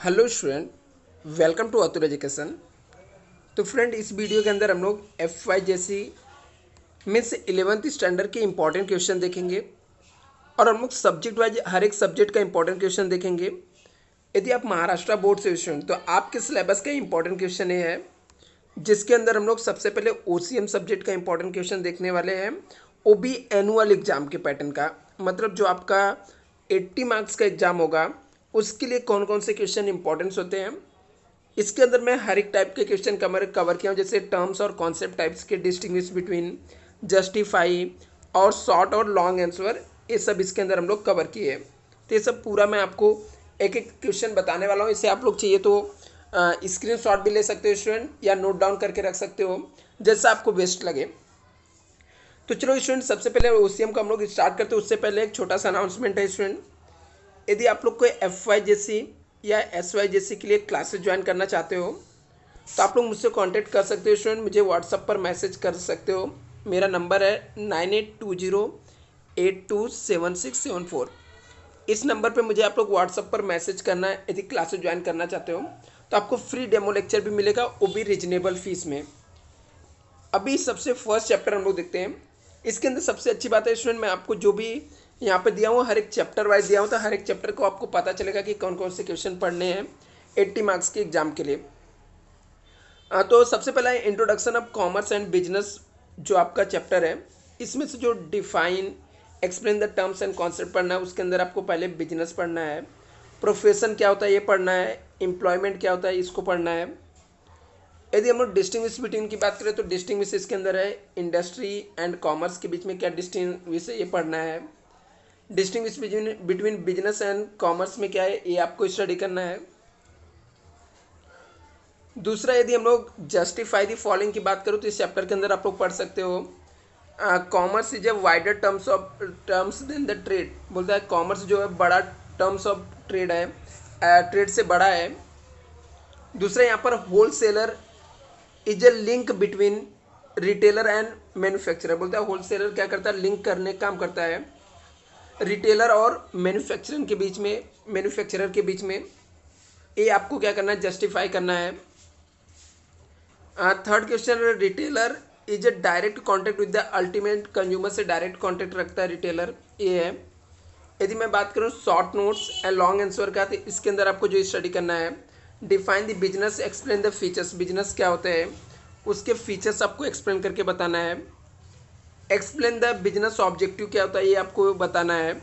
Hello student, welcome to Atul education. तो friend, इस video के अंदर हम लोग एफ वाई जैसी मीन्स 11th स्टैंडर्ड के इंपॉर्टेंट क्वेश्चन देखेंगे और हम लोग सब्जेक्ट वाइज हर एक सब्जेक्ट का इंपॉर्टेंट क्वेश्चन देखेंगे। यदि आप महाराष्ट्र बोर्ड से स्टूडेंट तो आपके सिलेबस का इंपॉर्टेंट क्वेश्चन ये है, जिसके अंदर हम लोग सबसे पहले ओसीएम सब्जेक्ट का इंपॉर्टेंट क्वेश्चन देखने वाले हैं। वो भी एनुअल एग्जाम के पैटर्न का, मतलब जो आपका 80 मार्क्स का एग्जाम होगा उसके लिए कौन कौन से क्वेश्चन इंपॉर्टेंस होते हैं। इसके अंदर मैं हर एक टाइप के क्वेश्चन कवर किया हूँ, जैसे टर्म्स और कॉन्सेप्ट टाइप्स के, डिस्टिंग्विश बिटवीन, जस्टिफाई और शॉर्ट और लॉन्ग आंसर, ये सब इसके अंदर हम लोग कवर किए हैं। तो ये सब पूरा मैं आपको एक एक क्वेश्चन बताने वाला हूँ। इसे आप लोग चाहिए तो स्क्रीन शॉट भी ले सकते हो स्टूडेंट, या नोट डाउन करके रख सकते हो, जैसा आपको बेस्ट लगे। तो चलो स्टूडेंट, सबसे पहले ओसीएम को हम लोग स्टार्ट करते हैं। उससे पहले एक छोटा सा अनाउंसमेंट है स्टूडेंट, यदि आप लोग को एफ वाई जैसी या एस वाई जैसी के लिए क्लासेस ज्वाइन करना चाहते हो तो आप लोग मुझसे कांटेक्ट कर सकते हो स्टूडेंट। मुझे व्हाट्सअप पर मैसेज कर सकते हो। मेरा नंबर है 9820827674। इस नंबर पे मुझे आप लोग व्हाट्सअप पर मैसेज करना है यदि क्लासेस ज्वाइन करना चाहते हो। तो आपको फ्री डेमो लेक्चर भी मिलेगा, वो भी रिजनेबल फीस में। अभी सबसे फर्स्ट चैप्टर हम लोग देखते हैं। इसके अंदर सबसे अच्छी बात है स्टूडेंट, मैं आपको जो भी यहाँ पे दिया हूँ हर एक चैप्टर वाइज दिया हूँ, तो हर एक चैप्टर को आपको पता चलेगा कि कौन कौन से क्वेश्चन पढ़ने हैं 80 मार्क्स के एग्जाम के लिए। तो सबसे पहला है introduction of commerce and business, जो आपका चैप्टर है। इसमें से जो define, explain the terms and concept पढ़ना है, उसके अंदर आपको पहले बिजनेस पढ़ना है, प्रोफेशन क्या होता है ये पढ़ना है, एम्प्लॉयमेंट क्या होता है इसको पढ़ना है। यदि हम लोग डिस्टिंग्विश बिटवीन की बात करें तो डिस्टिंग्विश इसके अंदर है इंडस्ट्री एंड कॉमर्स के बीच में क्या डिस्टिंग्विश है ये पढ़ना है। Distinguish between business and commerce में क्या है ये आपको स्टडी करना है। दूसरा, यदि हम लोग जस्टिफाई द फॉलोइंग की बात करूँ तो इस चैप्टर के अंदर आप लोग पढ़ सकते हो commerce is a wider terms than the trade. बोलता है कॉमर्स जो है बड़ा टर्म्स ऑफ ट्रेड है, ट्रेड से बड़ा है। दूसरा, यहाँ पर whole seller is a link between retailer and manufacturer. बोलता है होल सेलर क्या करता है, लिंक करने काम करता है रिटेलर और मैन्युफैक्चरर के बीच में। ये आपको क्या करना है, जस्टिफाई करना है। Third question, retailer is a direct contact with the ultimate consumer, से डायरेक्ट कॉन्टेक्ट रखता है रिटेलर, ये है। यदि मैं बात करूँ short notes and long answer का, तो इसके अंदर आपको जो स्टडी करना है, define the business, explain the features, business क्या होता है उसके फीचर्स आपको एक्सप्लेन करके बताना है। एक्सप्लेन द बिजनेस ऑब्जेक्टिव क्या होता है ये आपको बताना है।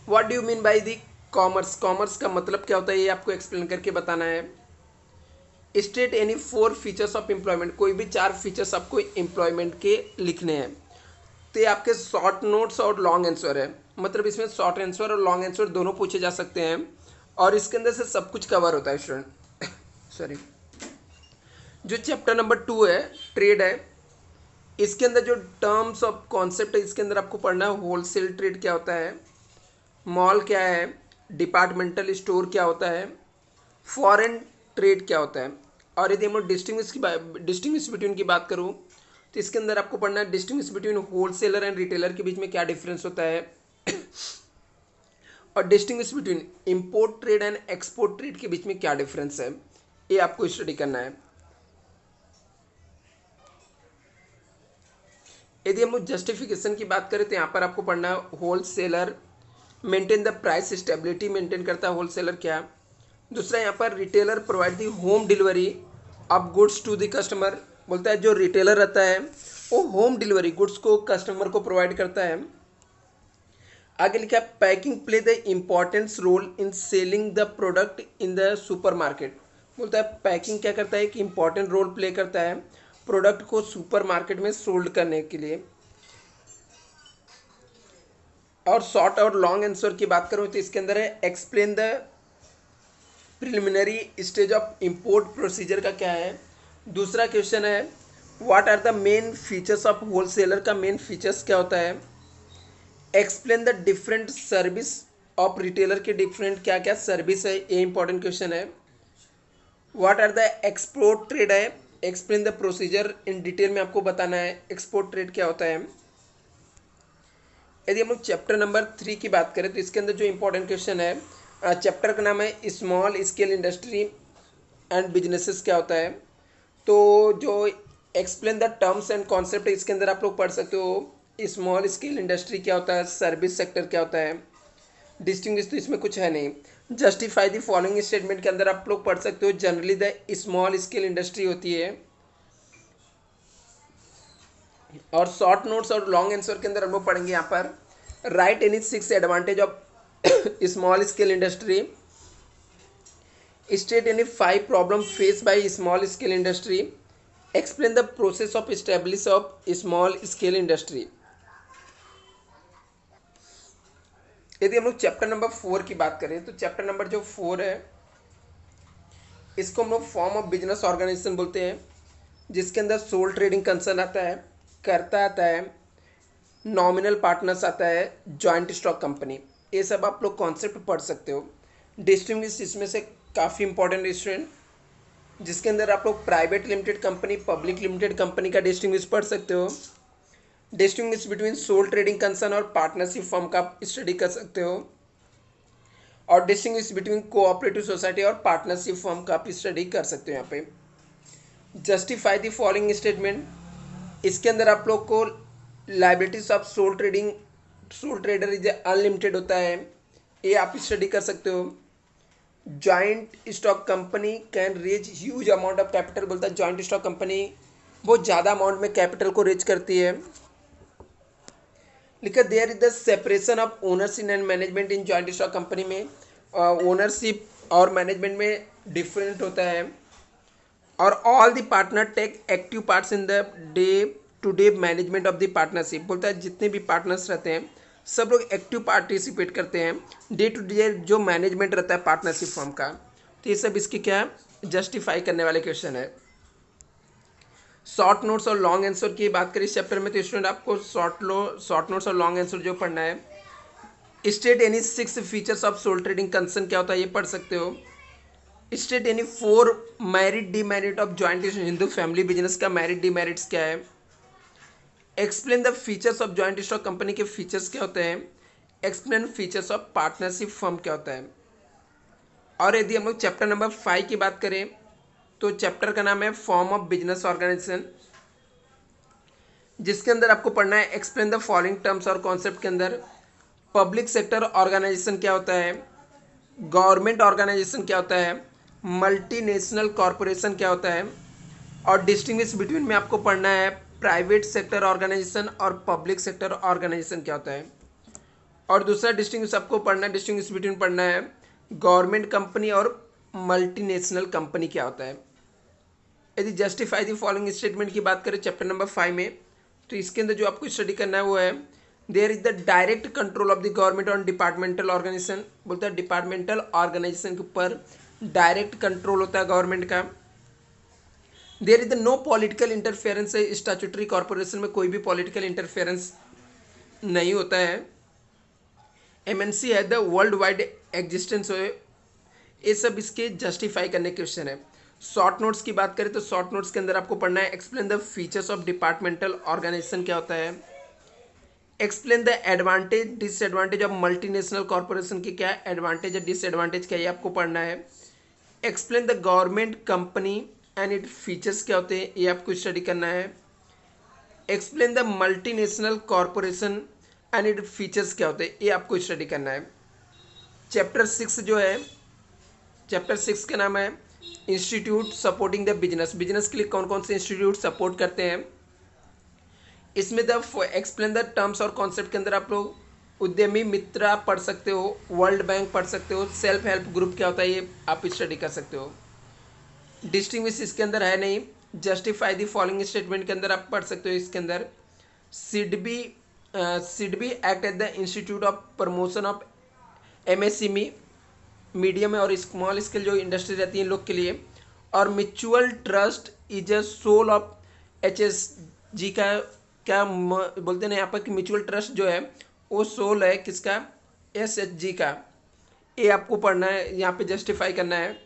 What do you mean by the commerce, commerce का मतलब क्या होता है ये आपको एक्सप्लेन करके बताना है। State any 4 features of employment, कोई भी 4 फीचर्स आपको एम्प्लॉयमेंट के लिखने हैं। तो ये आपके शॉर्ट नोट्स और लॉन्ग आंसर है, मतलब इसमें शॉर्ट आंसर और लॉन्ग आंसर दोनों पूछे जा सकते हैं और इसके अंदर से सब कुछ कवर होता है स्टूडेंट। सॉरी, जो चैप्टर नंबर 2 है ट्रेड है, इसके अंदर जो टर्म्स ऑफ कॉन्सेप्ट है इसके अंदर आपको पढ़ना है होलसेल ट्रेड क्या होता है, मॉल क्या है, डिपार्टमेंटल स्टोर क्या होता है, फॉरेन ट्रेड क्या होता है। और यदि हम डिस्टिंग्विश बिटवीन की बात करूँ तो इसके अंदर आपको पढ़ना है distinguish between wholesaler and retailer के बीच में क्या डिफरेंस होता है, और distinguish between import trade and export trade के बीच में क्या डिफरेंस है, ये आपको स्टडी करना है। यदि हम लोग जस्टिफिकेशन की बात करें तो यहाँ पर आपको पढ़ना है wholesaler maintain the price stability, maintain करता है होलसेलर क्या। दूसरा, यहाँ पर retailer provide the home delivery of goods to the customer. बोलता है जो रिटेलर रहता है वो होम डिलीवरी गुड्स को कस्टमर को प्रोवाइड करता है। आगे लिखा है packing play the importance role in selling the product in the super market. बोलता है पैकिंग क्या करता है कि इंपॉर्टेंट रोल प्ले करता है प्रोडक्ट को सुपर मार्केट में सोल्ड करने के लिए। और शॉर्ट और लॉन्ग आंसर की बात करूँ तो इसके अंदर है explain the preliminary stage of import procedure का क्या है। दूसरा क्वेश्चन है what are the main features of wholesaler, का मेन फीचर्स क्या होता है। Explain the different service of retailer के डिफरेंट क्या क्या सर्विस है, ये इंपॉर्टेंट क्वेश्चन है। What are the export trade है, explain the procedure, in detail में आपको बताना है एक्सपोर्ट ट्रेड क्या होता है। यदि हम लोग चैप्टर नंबर 3 की बात करें तो इसके अंदर जो इंपॉर्टेंट क्वेश्चन है चैप्टर का नाम है small scale industry and businesses क्या होता है। तो जो explain the terms and concept, इसके अंदर आप लोग पढ़ सकते हो स्मॉल स्केल इंडस्ट्री क्या होता है, सर्विस सेक्टर क्या होता है। डिस्टिंग्विश तो इसमें कुछ है नहीं। जस्टिफाई द फॉलोइंग स्टेटमेंट के अंदर आप लोग पढ़ सकते हो generally the small scale industry होती है। और शॉर्ट नोट्स और लॉन्ग आंसर के अंदर हम लोग पढ़ेंगे यहाँ पर right any 6 advantage of small scale industry, state any 5 problem face by small scale industry, explain the process of establish of small scale industry. यदि हम लोग चैप्टर नंबर 4 की बात करें तो चैप्टर नंबर जो 4 है इसको हम लोग फॉर्म ऑफ बिजनेस ऑर्गेनाइजेशन बोलते हैं, जिसके अंदर सोल ट्रेडिंग कंसर्न आता है, कर्ता आता है, नॉमिनल पार्टनर्स आता है, जॉइंट स्टॉक कंपनी। ये सब आप लोग कॉन्सेप्ट पढ़ सकते हो। डिस्टिंग्विश इसमें से काफ़ी इंपॉर्टेंट स्टूडेंट, जिसके अंदर आप लोग private limited company, public limited company का डिस्टिंग्विश पढ़ सकते हो। Distinguish between sole trading concern और पार्टनरशिप फर्म का स्टडी कर सकते हो। और डिस्टिंग्विश बिटवीन कोऑपरेटिव सोसाइटी और पार्टनरशिप फर्म का भी स्टडी कर सकते हो। यहाँ पे जस्टिफाई द फॉलोइंग स्टेटमेंट, इसके अंदर आप लोग को liabilities of sole trader is unlimited होता है, ये आप स्टडी कर सकते हो। Joint stock company can raise huge amount of capital, बोलता है जॉइंट स्टॉक कंपनी बहुत ज़्यादा अमाउंट में कैपिटल को रेज करती है। लिखा there is the separation of ownership and management in joint stock company में ओनरशिप और मैनेजमेंट में डिफरेंट होता है। और all the partner take active parts in the day to day management of the partnership, बोलता है जितने भी पार्टनर्स रहते हैं सब लोग एक्टिव पार्टिसिपेट करते हैं डे टू डे जो मैनेजमेंट रहता है पार्टनरशिप फर्म का। तो ये सब इसकी क्या जस्टिफाई करने वाले क्वेश्चन है। शॉर्ट नोट्स और लॉन्ग आंसर की बात करें इस चैप्टर में तो स्टूडेंट आपको शॉर्ट नोट्स और लॉन्ग आंसर जो पढ़ना है, state any 6 features of sole trading concern क्या होता है ये पढ़ सकते हो। State any 4 merit demerit of joint Hindu family business का मेरिट डीमेरिट्स क्या है। Explain the features of joint stock company के फीचर्स क्या होते हैं। Explain features of partnership firm क्या होता है। और यदि हम लोग चैप्टर नंबर 5 की बात करें तो चैप्टर का नाम है फॉर्म ऑफ बिजनेस ऑर्गेनाइजेशन, जिसके अंदर आपको पढ़ना है एक्सप्लेन द फॉलोइंग टर्म्स और कॉन्सेप्ट के अंदर पब्लिक सेक्टर ऑर्गेनाइजेशन क्या होता है, गवर्नमेंट ऑर्गेनाइजेशन क्या होता है, मल्टीनेशनल कॉरपोरेशन क्या होता है। और डिस्टिंग्विश बिटवीन में आपको पढ़ना है प्राइवेट सेक्टर ऑर्गेनाइजेशन और पब्लिक सेक्टर ऑर्गेनाइजेशन क्या होता है। और दूसरा डिस्टिंग्विश आपको पढ़ना है, डिस्टिंग्विश बिटवीन पढ़ना है गवर्नमेंट कंपनी और मल्टीनेशनल कंपनी क्या होता है। यदि जस्टिफाई द फॉलोइंग स्टेटमेंट की बात करें चैप्टर नंबर 5 में तो इसके अंदर जो आपको स्टडी करना है वो है there is the direct control of the government on departmental organisation, बोलता है डिपार्टमेंटल ऑर्गेनाइजेशन के ऊपर डायरेक्ट कंट्रोल होता है गवर्नमेंट का। There is the no political interference, statutory corporation में कोई भी पॉलिटिकल इंटरफेरेंस नहीं होता है। एमएनसी है द वर्ल्ड वाइड एग्जिस्टेंस, ये सब इसके जस्टिफाई करने के क्वेश्चन है। शॉर्ट नोट्स की बात करें तो शॉर्ट नोट्स के अंदर आपको पढ़ना है explain the features of departmental organisation क्या होता है। Explain the advantage disadvantage of multinational corporation की क्या एडवांटेज या डिसएडवांटेज क्या ये आपको पढ़ना है। Explain the government company and it features क्या होते हैं ये आपको स्टडी करना है। Explain the multinational corporation and it features क्या होते हैं ये आपको स्टडी करना है। चैप्टर 6 जो है, चैप्टर 6 का नाम है institute supporting the business, business के लिए कौन कौन से इंस्टीट्यूट सपोर्ट करते हैं। इसमें द एक्सप्लेन द टर्म्स और कॉन्सेप्ट के अंदर आप लोग उद्यमी मित्रा पढ़ सकते हो, वर्ल्ड बैंक पढ़ सकते हो, सेल्फ हेल्प ग्रुप क्या होता है ये आप स्टडी कर सकते हो। डिस्टिंग्विश इसके अंदर है नहीं। जस्टिफाई द फॉलोइंग स्टेटमेंट के अंदर आप पढ़ सकते हो, इसके अंदर SIDBI act at the institute of promotion of MSME, medium और स्मॉल स्केल जो इंडस्ट्री रहती है इन लोग के लिए। और mutual trust is a soul of HSG का क्या बोलते हैं यहाँ पर कि म्यूचुअल ट्रस्ट जो है वो सोल है किसका, एसएचजी का, ये आपको पढ़ना है, यहाँ पे जस्टिफाई करना है।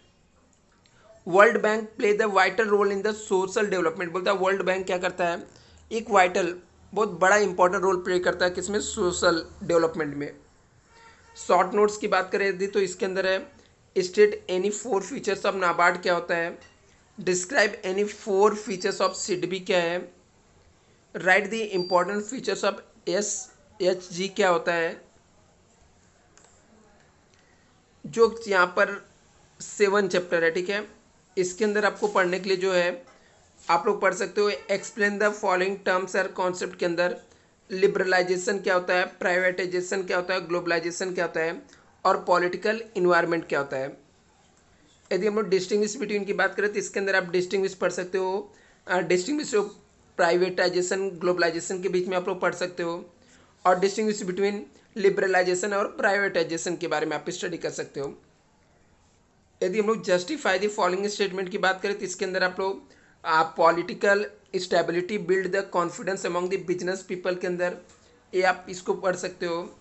World Bank play the vital role in the social development, बोलता है वर्ल्ड बैंक क्या करता है एक वाइटल बहुत बड़ा इंपॉर्टेंट रोल प्ले करता है किसमें, सोशल डेवलपमेंट में। शॉर्ट नोट्स की बात करें यदि तो इसके अंदर है state any 4 features of NABARD क्या होता है, describe any 4 features of SIDBI क्या है, right the important features of SHG क्या होता है। जो यहाँ पर 7 चैप्टर है, ठीक है, इसके अंदर आपको पढ़ने के लिए जो है आप लोग पढ़ सकते हो एक्सप्लेन द फॉलोइंग टर्म्स और कॉन्सेप्ट के अंदर लिबरलाइजेशन क्या होता है, प्राइवेटाइजेशन क्या होता है, ग्लोबलाइजेशन क्या होता है और पॉलिटिकल इन्वायरमेंट क्या होता है। यदि हम लोग डिस्टिंग्विश बिटवीन की बात करें तो इसके अंदर आप डिस्टिंग्विश पढ़ सकते हो, डिस्टिंग्विश प्राइवेटाइजेशन ग्लोबलाइजेशन के बीच में आप लोग पढ़ सकते हो, और डिस्टिंग्विश बिटवीन लिबरलाइजेशन और प्राइवेटाइजेशन के बारे में आप स्टडी कर सकते हो। यदि हम लोग जस्टिफाई द फॉलोइंग स्टेटमेंट की बात करें तो इसके अंदर आप लोग political stability build the confidence among the business people के अंदर ये आप इसको पढ़ सकते हो।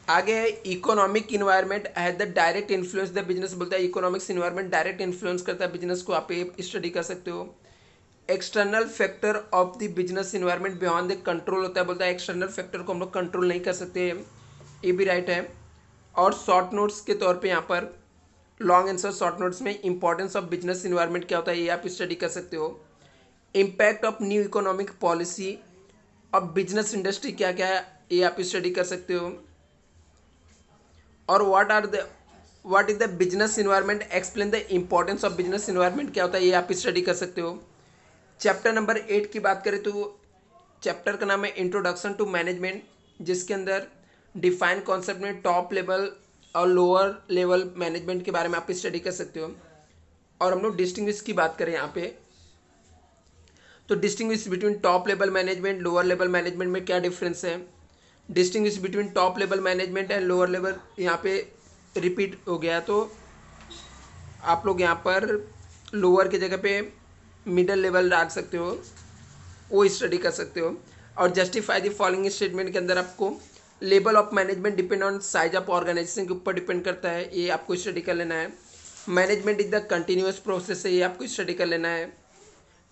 आगे है economic environment has the direct influence the business, बोलता है इकोनॉमिक्स इन्वायरमेंट डायरेक्ट इन्फ्लुएंस करता है बिजनेस को, आप ये स्टडी कर सकते हो। External factor of the business environment beyond the control होता है, बोलता है एक्सटर्नल फैक्टर को हम लोग कंट्रोल नहीं कर सकते, ये भी राइट है। और शॉर्ट नोट्स के तौर पे यहाँ पर लॉन्ग आंसर शॉर्ट नोट्स में इंपॉर्टेंस ऑफ बिजनेस इन्वायरमेंट क्या होता है ये आप स्टडी कर सकते हो। Impact of new economic policy of business industry क्या क्या है ये आप स्टडी कर सकते हो। और what is the business environment, explain the importance of business environment क्या होता है ये आप स्टडी कर सकते हो। चैप्टर नंबर 8 की बात करें तो चैप्टर का नाम है इंट्रोडक्शन टू मैनेजमेंट, जिसके अंदर डिफाइन कॉन्सेप्ट में टॉप लेवल और लोअर लेवल मैनेजमेंट के बारे में आप स्टडी कर सकते हो। और हम लोग डिस्टिंग्विश की बात करें यहाँ पे तो distinguish between top level management lower level management में क्या डिफरेंस है, distinguish between top level management and lower level यहाँ पे रिपीट हो गया, तो आप लोग यहाँ पर लोअर की जगह पे मिडल लेवल डाल सकते हो, वो स्टडी कर सकते हो। और जस्टिफाई द फॉलोइंग स्टेटमेंट के अंदर आपको level of management depend on size of organisation के ऊपर डिपेंड करता है, ये आपको स्टडी कर लेना है। Management is the continuous process है, ये आपको स्टडी कर लेना है।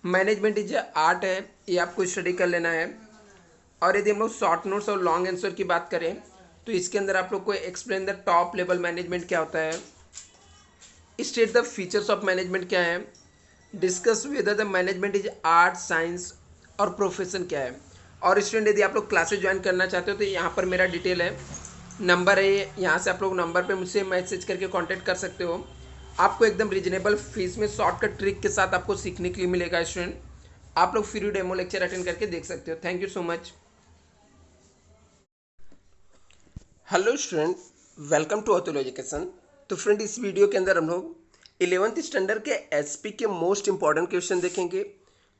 मैनेजमेंट इज आर्ट है, ये आपको स्टडी कर लेना है। और यदि हम लोग शॉर्ट नोट्स और लॉन्ग आंसर की बात करें तो इसके अंदर आप लोग को explain the top level management क्या होता है, state the features of management क्या है, discuss whether the management is art science और प्रोफेशन क्या है। और स्टूडेंट यदि आप लोग क्लासेस ज्वाइन करना चाहते हो तो यहाँ पर मेरा डिटेल है, नंबर है, यहाँ से आप लोग नंबर पे मुझसे मैसेज करके कांटेक्ट कर सकते हो। आपको एकदम रीजनेबल फीस में शॉर्टकट ट्रिक के साथ आपको सीखने के लिए मिलेगा स्टूडेंट। आप लोग फ्री डेमो लेक्चर अटेंड करके देख सकते हो। Thank you so much. Hello student, welcome to Atul education. तो फ्रेंड इस वीडियो के अंदर हम लोग 11th स्टैंडर्ड के एसपी के मोस्ट इंपॉर्टेंट क्वेश्चन देखेंगे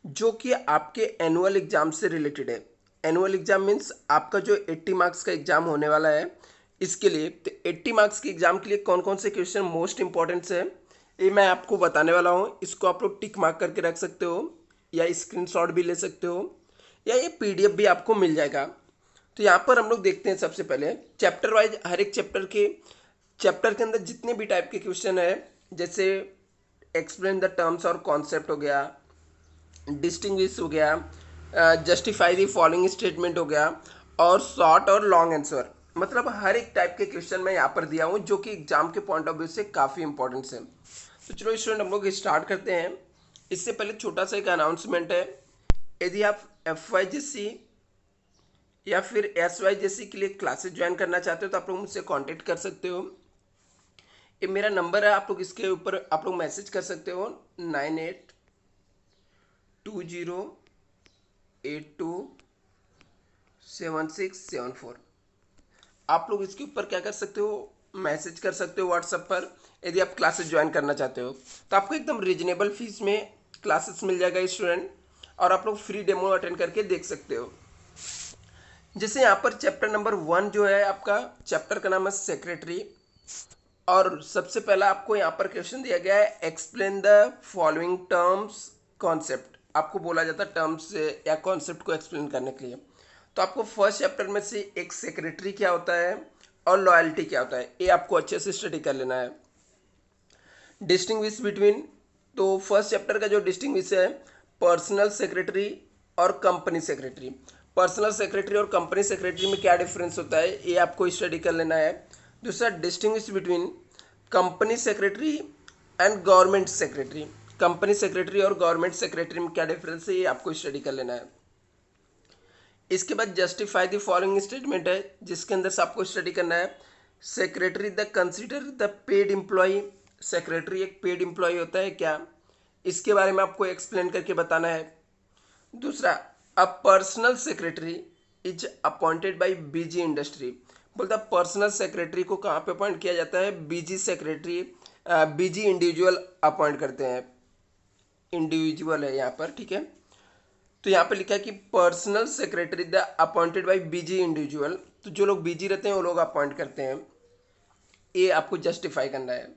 जो कि आपके एनुअल एग्जाम से रिलेटेड है। एनुअल एग्जाम मीन्स आपका जो 80 मार्क्स का एग्जाम होने वाला है इसके लिए, तो 80 मार्क्स के एग्जाम के लिए कौन कौन से क्वेश्चन मोस्ट इंपॉर्टेंट है ये मैं आपको बताने वाला हूँ। इसको आप लोग टिक मार्क करके रख सकते हो या स्क्रीनशॉट भी ले सकते हो या ये PDF भी आपको मिल जाएगा। तो यहाँ पर हम लोग देखते हैं सबसे पहले चैप्टर वाइज, हर एक चैप्टर के अंदर जितने भी टाइप के क्वेश्चन है, जैसे एक्सप्लेन द टर्म्स और कॉन्सेप्ट हो गया, डिस्टिंग्विश हो गया, जस्टिफाई द फॉलोइंग स्टेटमेंट हो गया, और शॉर्ट और लॉन्ग आंसर, मतलब हर एक टाइप के क्वेश्चन मैं यहाँ पर दिया हूँ जो कि एग्जाम के पॉइंट ऑफ व्यू से काफ़ी इंपॉर्टेंट है। तो चलो स्टूडेंट हम लोग स्टार्ट करते हैं। इससे पहले छोटा सा एक अनाउंसमेंट है, यदि आप FYJC या फिर SYJC के लिए क्लासेस ज्वाइन करना चाहते हो तो आप लोग मुझसे कांटेक्ट कर सकते हो। ये मेरा नंबर है, आप लोग इसके ऊपर आप लोग मैसेज कर सकते हो 9820827674। आप लोग इसके ऊपर क्या कर सकते हो, मैसेज कर सकते हो व्हाट्सएप पर यदि आप क्लासेस ज्वाइन करना चाहते हो। तो आपको एकदम रीजनेबल फीस में क्लासेस मिल जाएगा स्टूडेंट, और आप लोग फ्री डेमो अटेंड करके देख सकते हो। जैसे यहाँ पर चैप्टर नंबर 1 जो है आपका चैप्टर का नाम है सेक्रेटरी, और सबसे पहला आपको यहाँ पर क्वेश्चन दिया गया है explain the following terms concept. आपको बोला जाता है टर्म्स या कॉन्सेप्ट को एक्सप्लेन करने के लिए। तो आपको फर्स्ट चैप्टर में से एक सेक्रेटरी क्या होता है और लॉयल्टी क्या होता है ये आपको अच्छे से स्टडी कर लेना है। डिस्टिंग्विश बिटवीन, तो फर्स्ट चैप्टर का जो डिस्टिंग्विश है पर्सनल सेक्रेटरी और कंपनी सेक्रेटरी। पर्सनल सेक्रेटरी और कंपनी सेक्रेटरी में क्या डिफरेंस होता है, ये आपको स्टडी कर लेना है। दूसरा, distinguish between company secretary and government secretary, company secretary और गवर्नमेंट सेक्रेटरी में क्या डिफरेंस है, ये आपको स्टडी कर लेना है। इसके बाद जस्टिफाई द फॉलोइंग स्टेटमेंट है, जिसके अंदर से आपको स्टडी करना है। Secretary the consider the paid employ, secretary एक पेड एम्प्लॉय होता है क्या, इसके बारे में आपको एक्सप्लेन करके बताना है। दूसरा, a personal secretary is appointed by big industry, बोलता पर्सनल सेक्रेटरी को कहाँ पे अपॉइंट किया जाता है, big secretary, big individual appoint करते हैं, इंडिविजुअल है यहाँ पर, ठीक है। तो यहाँ पे लिखा है कि personal secretary the appointed by big individual, तो जो लोग बीजी रहते हैं वो लोग अपॉइंट करते हैं, ये आपको जस्टिफाई करना है।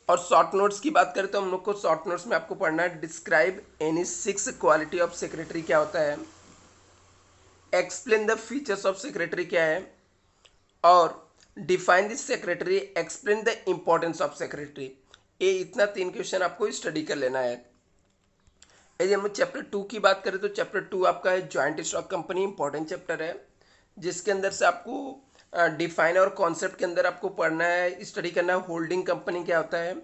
और शॉर्ट नोट्स की बात करें तो हम लोग को शॉर्ट नोट्स में आपको पढ़ना है describe any 6 quality of secretary क्या होता है, explain the features of secretary क्या है, और define this secretary, explain the importance of secretary. ये इतना 3 क्वेश्चन आपको स्टडी कर लेना है। यदि हम चैप्टर 2 की बात करें तो चैप्टर 2 आपका है joint stock company, important chapter है, जिसके अंदर से आपको डिफाइन और कॉन्सेप्ट के अंदर आपको पढ़ना है, स्टडी करना है। होल्डिंग कंपनी क्या होता है,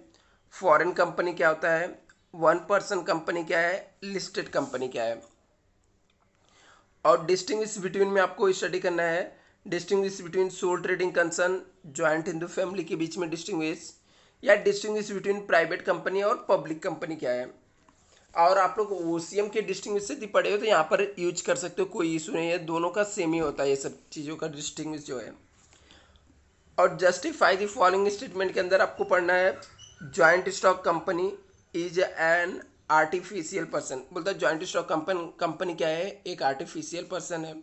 फॉरेन कंपनी क्या होता है, वन पर्सन कंपनी क्या है, लिस्टेड कंपनी क्या है। और डिस्टिंग्विश बिटवीन में आपको स्टडी करना है, distinguish between sole trading concern, joint Hindu family के बीच में डिस्टिंग्विश, या डिस्टिंग्विश बिटवीन प्राइवेट कंपनी और पब्लिक कंपनी क्या है। और आप लोग ओसीएम के डिस्टिंग्विश यदि पढ़े हो तो यहाँ पर यूज कर सकते हो, कोई इशू नहीं है, दोनों का सेम ही होता है ये सब चीज़ों का डिस्टिंग्विश जो है। और जस्टिफाई द फॉलोइंग स्टेटमेंट के अंदर आपको पढ़ना है joint stock company is an artificial person, बोलता है ज्वाइंट स्टॉक कंपनी क्या है, एक आर्टिफिशियल पर्सन है।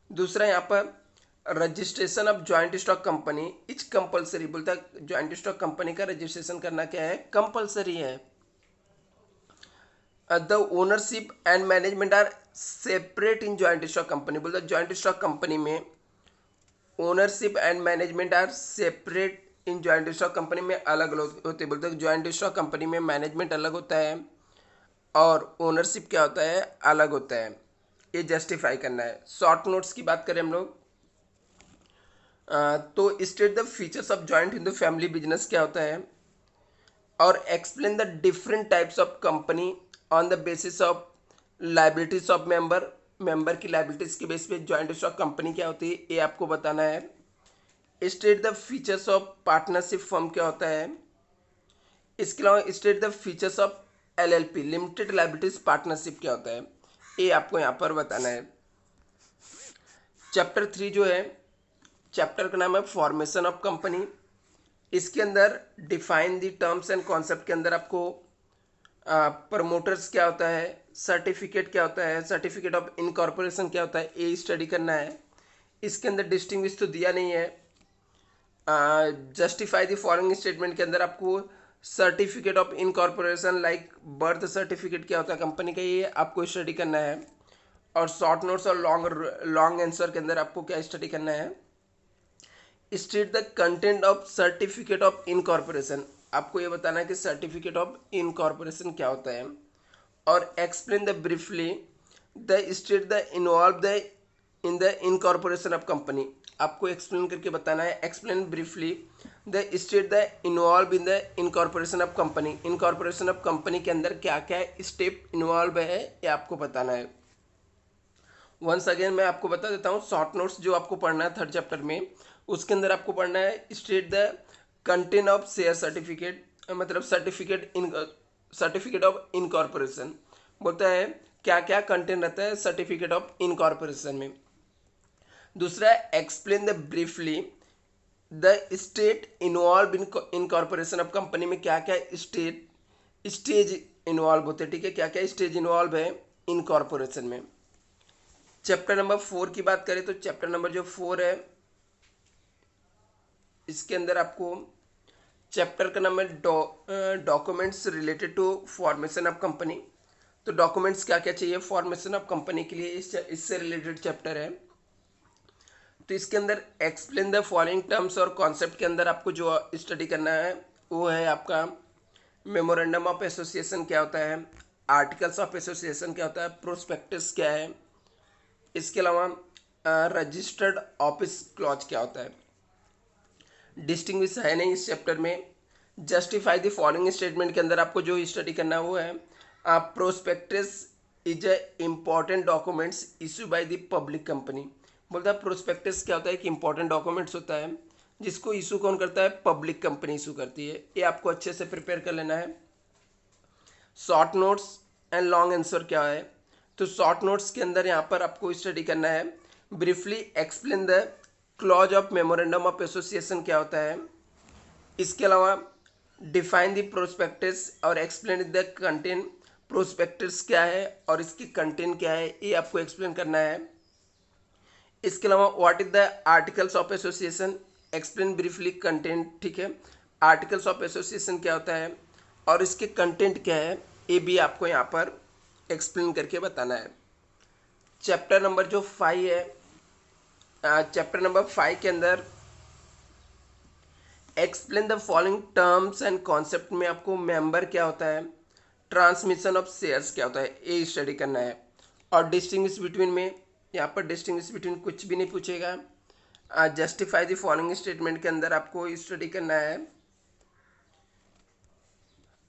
दूसरा, यहाँ पर registration of joint stock company is compulsory, बोलता है ज्वाइंट स्टॉक कंपनी का रजिस्ट्रेशन करना क्या है, कंपलसरी है। The ownership and management are separate in joint stock company, बोलता है ज्वाइंट स्टॉक कंपनी में ownership and management are separate in joint stock company में अलग अलग होते हैं, बोलते हैं ज्वाइंट स्टॉक कंपनी में मैनेजमेंट अलग होता है और ओनरशिप क्या होता है, अलग होता है। ये जस्टिफाई करना है। शॉर्ट नोट्स की बात करें हम लोग तो state the features of joint Hindu family business क्या होता है, और explain the different types of company on the basis of liabilities of member की लाइबिलिटीज के बेस पे ज्वाइंट स्टॉक कंपनी क्या होती है, ये आपको बताना है। State the features of partnership firm क्या होता है, इसके अलावा state the features of LLP limited liabilities partnership क्या होता है, ये आपको यहाँ पर बताना है। चैप्टर 3 जो है, चैप्टर का नाम है फॉर्मेशन ऑफ कंपनी। इसके अंदर define the terms and concept के अंदर आपको प्रमोटर्स क्या होता है, सर्टिफिकेट क्या होता है, सर्टिफिकेट ऑफ इनकॉर्पोरेशन क्या होता है, ये स्टडी करना है। इसके अंदर डिस्टिंग्विश तो दिया नहीं है। जस्टिफाई द फॉलोइंग स्टेटमेंट के अंदर आपको certificate of incorporation like birth certificate क्या होता है कंपनी का, ये आपको स्टडी करना है। और शॉर्ट नोट्स और लॉन्ग आंसर के अंदर आपको क्या स्टडी करना है, state the content of certificate of incorporation, आपको ये बताना है कि सर्टिफिकेट ऑफ इनकॉर्पोरेशन क्या होता है। और explain the briefly the state the involve the in the incorporation of company, आपको एक्सप्लेन करके बताना है। Explain briefly the state the involve in the incorporation of company, incorporation of company के अंदर क्या क्या स्टेप इन्वॉल्व है, ये आपको बताना है। वंस अगेन मैं आपको बता देता हूँ, शॉर्ट नोट्स जो आपको पढ़ना है 3rd चैप्टर में, उसके अंदर आपको पढ़ना है state the content of share certificate, मतलब सर्टिफिकेट ऑफ इनकॉर्पोरेशन, बोलता है क्या क्या कंटेंट रहता है सर्टिफिकेट ऑफ इनकॉर्पोरेशन में। दूसरा, explain the briefly the state involve in incorporation of company में क्या क्या स्टेज इन्वॉल्व होते हैं, ठीक है, क्या क्या स्टेज इन्वॉल्व है इनकॉर्पोरेशन में। चैप्टर नंबर 4 की बात करें तो चैप्टर नंबर जो 4 है, इसके अंदर आपको चैप्टर का नाम है documents related to formation of company. तो डॉक्यूमेंट्स क्या क्या चाहिए फॉर्मेशन ऑफ कंपनी के लिए, इससे रिलेटेड चैप्टर है। तो इसके अंदर एक्सप्लेन द फॉलोइंग टर्म्स और कॉन्सेप्ट के अंदर आपको जो स्टडी करना है वो है आपका मेमोरेंडम ऑफ एसोसिएशन क्या होता है, आर्टिकल्स ऑफ एसोसिएशन क्या होता है, प्रोस्पेक्टस क्या है, इसके अलावा रजिस्टर्ड ऑफिस क्लॉज क्या होता है, डिस्टिंग्विश है नहीं इस चैप्टर में। जस्टिफाई द फॉलोइंग स्टेटमेंट के अंदर आपको जो स्टडी करना है वो है prospectus is a important documents issue by the public company. बोलता है प्रोस्पेक्टस क्या होता है, कि इंपॉर्टेंट डॉक्यूमेंट्स होता है जिसको इशू कौन करता है, पब्लिक कंपनी इशू करती है। ये आपको अच्छे से प्रिपेयर कर लेना है। Short notes and long answer क्या है, तो शॉर्ट नोट्स के अंदर यहाँ पर आपको स्टडी करना है briefly explain the clause of memorandum of association क्या होता है। इसके अलावा डिफाइन द प्रोस्पेक्टस और एक्सप्लेन द कंटेंट, प्रोस्पेक्टस क्या है और इसकी कंटेंट क्या है ये आपको एक्सप्लेन करना है। इसके अलावा what is the articles of association, explain briefly content, ठीक है। आर्टिकल्स ऑफ एसोसिएशन क्या होता है और इसके कंटेंट क्या है ये भी आपको यहाँ पर एक्सप्लेन करके बताना है। चैप्टर नंबर जो 5 है, चैप्टर नंबर 5 के अंदर explain the following terms and concept में आपको मेंबर क्या होता है, ट्रांसमिशन ऑफ शेयर्स क्या होता है ये स्टडी करना है। और डिस्टिंग्विश बिटवीन में यहाँ पर डिस्टिंग्विश बिटवीन कुछ भी नहीं पूछेगा। जस्टिफाई द फॉलोइंग स्टेटमेंट के अंदर आपको स्टडी करना है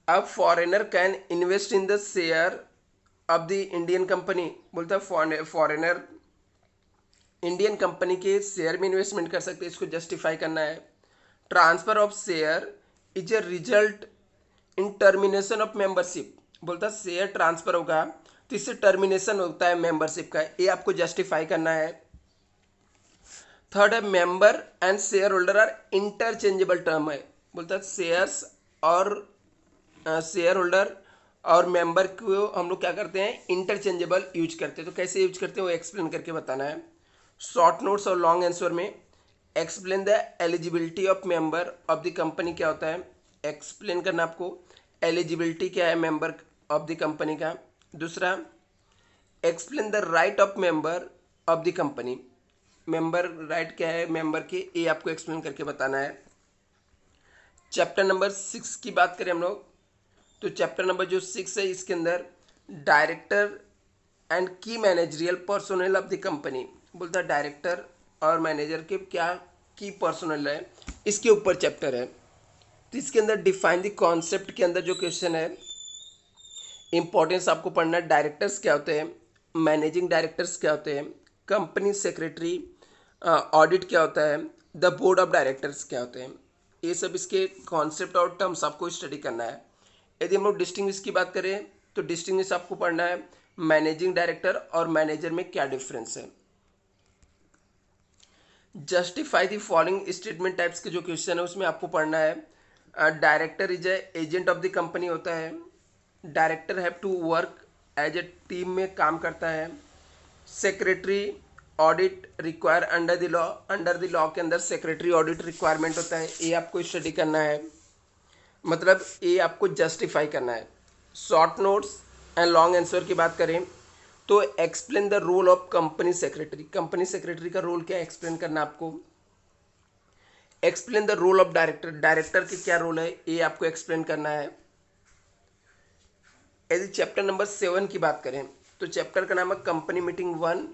अब foreigner can invest in the share of the Indian company. बोलता है फॉरेनर इंडियन कंपनी के शेयर में इन्वेस्टमेंट कर सकते हैं, इसको जस्टिफाई करना है। Transfer of share is a result in termination of membership. बोलता है शेयर ट्रांसफर होगा तो इससे टर्मिनेशन होता है मेंबरशिप का, ये आपको जस्टिफाई करना है। थर्ड है member and shareholder are interchangeable term है। बोलता है शेयर्स और शेयर होल्डर और मेंबर को हम लोग क्या करते हैं, इंटरचेंजेबल यूज करते हैं। तो कैसे यूज करते हैं वो एक्सप्लेन करके बताना है। शॉर्ट नोट्स और लॉन्ग आंसर में explain the eligibility of member of the company क्या होता है, एक्सप्लेन करना आपको एलिजिबिलिटी क्या है मेंबर ऑफ द कंपनी का। दूसरा explain the right of member of the company, member right क्या है मेंबर के, ये आपको एक्सप्लेन करके बताना है। चैप्टर नंबर 6 की बात करें हम लोग, तो चैप्टर नंबर जो 6 है इसके अंदर डायरेक्टर एंड की managerial personnel of the company. बोलता है डायरेक्टर और मैनेजर के क्या की पर्सोनल है, इसके ऊपर चैप्टर है। तो इसके अंदर डिफाइन द कॉन्सेप्ट के अंदर जो क्वेश्चन है इंपॉर्टेंस आपको पढ़ना है। डायरेक्टर्स क्या होते हैं, मैनेजिंग डायरेक्टर्स क्या होते हैं, कंपनी सेक्रेटरी, ऑडिट क्या होता है, द बोर्ड ऑफ डायरेक्टर्स क्या होते हैं, ये सब इसके कॉन्सेप्ट और टर्म्स आपको स्टडी करना है। यदि हम लोग डिस्टिंग्विश की बात करें तो डिस्टिंग्विश आपको पढ़ना है मैनेजिंग डायरेक्टर और मैनेजर में क्या डिफरेंस है। Justify the following statement types के जो क्वेश्चन है उसमें आपको पढ़ना है director is a agent of the company होता है, director have to work as a team में काम करता है, secretary audit require under the law के अंदर सेक्रेटरी ऑडिट रिक्वायरमेंट होता है, ये आपको स्टडी करना है, मतलब ये आपको जस्टिफाई करना है। Short notes and long answer की बात करें तो explain the role of company secretary, company secretary का रोल क्या है एक्सप्लेन करना आपको। Explain the role of director, director के क्या रोल है ये आपको एक्सप्लेन करना है। यदि चैप्टर नंबर 7 की बात करें तो चैप्टर का नाम है कंपनी मीटिंग 1,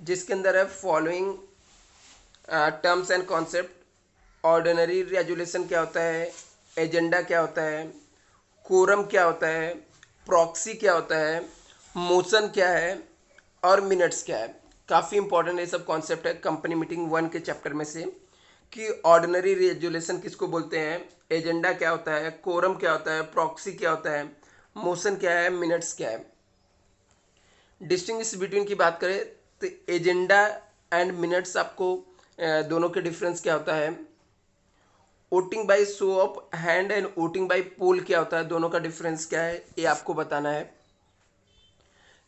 जिसके अंदर है following terms and concept, ordinary resolution क्या होता है, एजेंडा क्या होता है, कोरम क्या होता है, प्रॉक्सी क्या होता है, मोशन क्या है और मिनट्स क्या है। काफ़ी इंपॉर्टेंट ये सब कॉन्सेप्ट है कंपनी मीटिंग 1 के चैप्टर में से, कि ऑर्डिनरी रेजुलेशन किसको बोलते हैं, एजेंडा क्या होता है, कोरम क्या होता है, प्रॉक्सी क्या होता है, मोशन क्या है, मिनट्स क्या है। डिस्टिंग्विश बिटवीन की बात करें तो एजेंडा एंड मिनट्स आपको दोनों के डिफरेंस क्या होता है, voting by show of hand and voting by poll क्या होता है, दोनों का डिफरेंस क्या है ये आपको बताना है।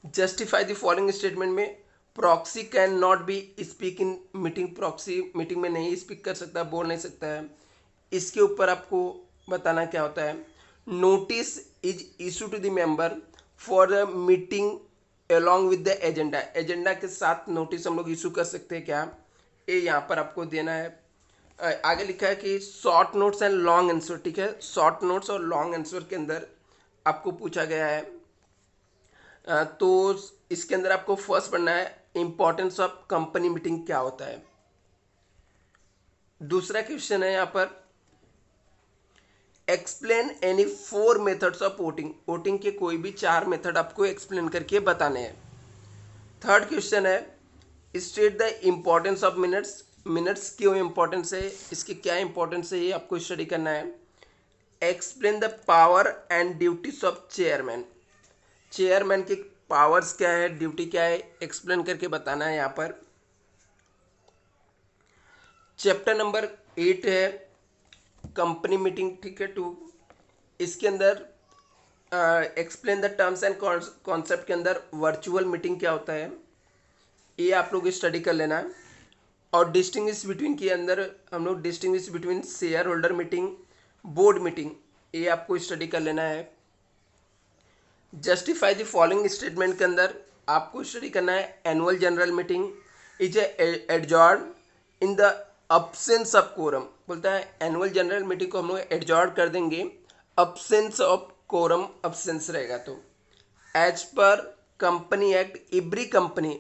जस्टिफाई द फॉलोइंग स्टेटमेंट में proxy can not be speak in meeting, proxy meeting में नहीं स्पीक कर सकता, बोल नहीं सकता है, इसके ऊपर आपको बताना क्या होता है। Notice is issue to the member for the meeting along with the agenda, agenda के साथ नोटिस हम लोग इशू कर सकते हैं क्या, ये यहाँ पर आपको देना है। आगे लिखा है कि short notes and long answer, ठीक है, शॉर्ट नोट्स और लॉन्ग आंसर के अंदर आपको पूछा गया है। तो इसके अंदर आपको फर्स्ट पढ़ना है इंपॉर्टेंस ऑफ कंपनी मीटिंग क्या होता है। दूसरा क्वेश्चन है यहाँ पर explain any 4 methods of voting, voting के कोई भी 4 मेथड आपको एक्सप्लेन करके बताने हैं। थर्ड क्वेश्चन है state the importance of minutes, minutes क्यों इम्पोर्टेंस है, इसकी क्या इम्पोर्टेंस है ये आपको स्टडी करना है। Explain the power and duties of chairman, chairman की पावर्स क्या है, ड्यूटी क्या है, एक्सप्लेन करके बताना है यहाँ पर। चैप्टर नंबर 8 है कंपनी मीटिंग, ठीक है 2। इसके अंदर explain the terms and concept के अंदर वर्चुअल मीटिंग क्या होता है ये आप लोग स्टडी कर लेना है। और डिस्टिंग्विश बिटवीन के अंदर हम लोग distinguish between share holder meeting, board meeting, ये आपको स्टडी कर लेना है। जस्टिफाई द फॉलोइंग स्टेटमेंट के अंदर आपको स्टडी करना है annual general meeting is adjourn in the absence of quorum, बोलता है एनुअल जनरल मीटिंग को हम लोग एडजॉर्न कर देंगे, अब्सेंस ऑफ कोरम अब्सेंस रहेगा तो। As per company act every company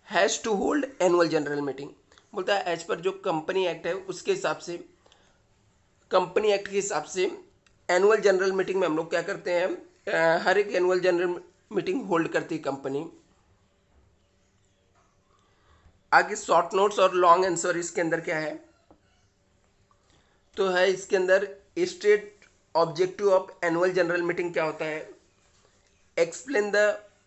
has to hold annual general meeting, बोलता है एज पर जो कंपनी एक्ट है उसके हिसाब से, कंपनी एक्ट के हिसाब से एनुअल जनरल मीटिंग में हम लोग क्या करते हैं, हर एक एनुअल जनरल मीटिंग होल्ड करती है कंपनी। आगे शॉर्ट नोट्स और लॉन्ग आंसर इसके अंदर क्या है, तो है इसके अंदर state objective of annual general meeting क्या होता है, explain the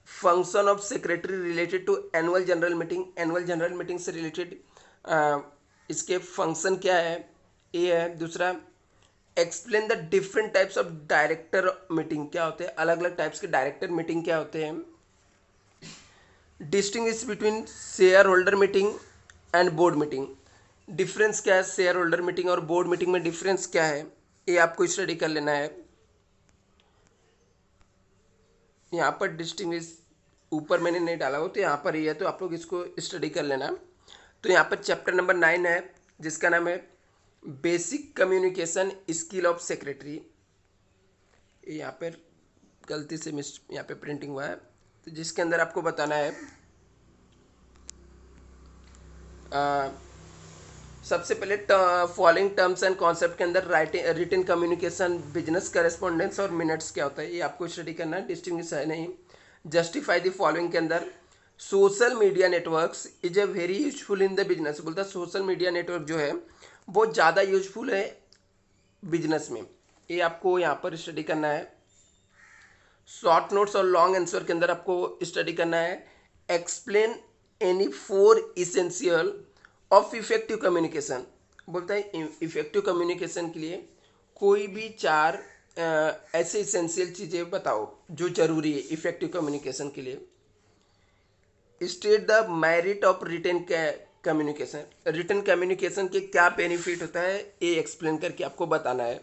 function of secretary related to annual general meeting, annual general meeting से रिलेटेड इसके फंक्शन क्या है ये है। दूसरा explain the different types of director meeting क्या होते हैं, अलग अलग टाइप्स के डायरेक्टर मीटिंग क्या होते हैं। Distinguish between share holder meeting and board meeting, difference क्या है शेयर होल्डर मीटिंग और बोर्ड मीटिंग में, डिफरेंस क्या है ये आपको स्टडी कर लेना है। यहाँ पर डिस्टिंग्विश ऊपर मैंने नहीं डाला हो तो यहाँ पर ही है, तो आप लोग इसको स्टडी कर लेना। तो यहाँ पर चैप्टर नंबर 9 है जिसका नाम है basic communication skill of secretary. यहाँ पर गलती से मिस यहाँ पे प्रिंटिंग हुआ है, तो जिसके अंदर आपको बताना है सबसे पहले फॉलोइंग टर्म्स एंड कॉन्सेप्ट के अंदर writing, written communication, business correspondence और मिनट्स क्या होता है ये आपको स्टडी करना है, डिस्टिंग्विश है नहीं। जस्टिफाई द फॉलोइंग के अंदर social media networks is a very useful in the business, बोलता है सोशल मीडिया नेटवर्क जो है बहुत ज़्यादा यूजफुल है बिजनेस में, ये आपको यहाँ पर स्टडी करना है। शॉर्ट नोट्स और लॉन्ग आंसर के अंदर आपको स्टडी करना है explain any 4 essential of effective communication, बोलता है इफेक्टिव कम्युनिकेशन के लिए कोई भी 4 ऐसे इसेंशियल चीज़ें बताओ जो जरूरी है इफेक्टिव कम्युनिकेशन के लिए। State the merit of written communication, written communication के क्या बेनिफिट होता है ये एक्सप्लेन करके आपको बताना है।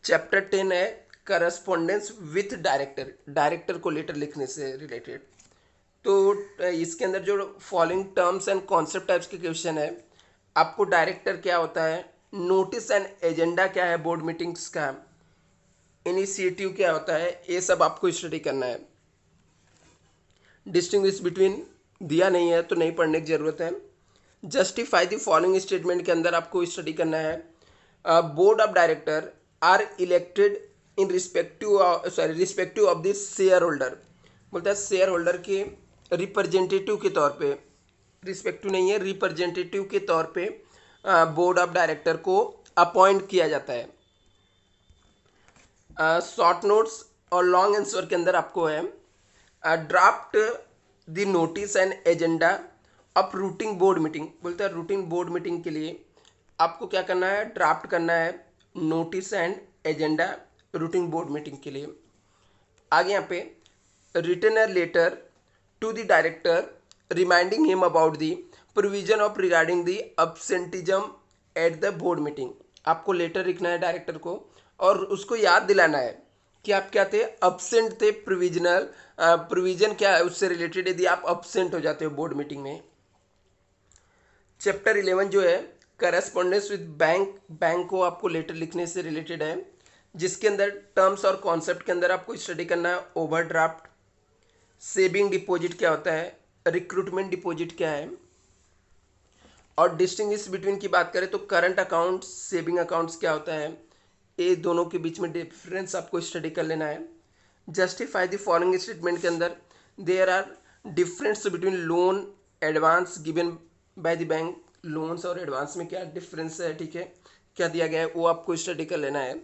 चैप्टर 10 है करस्पॉन्डेंस विथ डायरेक्टर, डायरेक्टर को लेटर लिखने से रिलेटेड। तो इसके अंदर जो following terms and concept types के क्वेश्चन है, आपको डायरेक्टर क्या होता है, नोटिस एंड एजेंडा क्या है बोर्ड मीटिंग्स का, इनिशिएटिव क्या होता है, ये सब आपको स्टडी करना है। डिस्टिंग्विश बिटवीन दिया नहीं है तो नहीं पढ़ने की जरूरत है। जस्टिफाई द फॉलोइंग स्टेटमेंट के अंदर आपको स्टडी करना है board of director are elected in respective of the shareholder, बोलता है शेयर होल्डर के रिप्रेजेंटेटिव के तौर पे, रिस्पेक्टिव नहीं है रिप्रेजेंटेटिव के तौर पे बोर्ड ऑफ डायरेक्टर को अपॉइंट किया जाता है। शॉर्ट नोट्स और लॉन्ग आंसर के अंदर आपको है draft the notice and agenda of routing board meeting, बोलता है रूटीन बोर्ड मीटिंग के लिए आपको क्या करना है, ड्राफ्ट करना है notice and agenda routine board meeting के लिए। आगे यहाँ पे written a letter to the director reminding him about the provision of regarding the absenteeism at the board meeting, आपको लेटर लिखना है डायरेक्टर को और उसको याद दिलाना है कि आप क्या थे, अब्सेंट थे, प्रोविजनल प्रोविजन क्या है उससे रिलेटेड यदि आप अब्सेंट हो जाते हो बोर्ड मीटिंग में। चैप्टर 11 जो है करस्पॉन्डेंस विद बैंक, बैंक को आपको लेटर लिखने से रिलेटेड है, जिसके अंदर टर्म्स और कॉन्सेप्ट के अंदर आपको स्टडी करना है ओवरड्राफ्ट, सेविंग डिपॉजिट क्या होता है, रिक्रूटमेंट डिपॉजिट क्या है, और डिस्टिंग्विश बिटवीन की बात करें तो करंट अकाउंट्स सेविंग अकाउंट्स क्या होता है, ये दोनों के बीच में डिफरेंस आपको स्टडी कर लेना है। जस्टिफाई द फॉलोइंग स्टेटमेंट के अंदर there are difference between loan advance given by the bank, loans और एडवांस में क्या डिफरेंस है, ठीक है, क्या दिया गया है वो आपको स्टडी कर लेना है।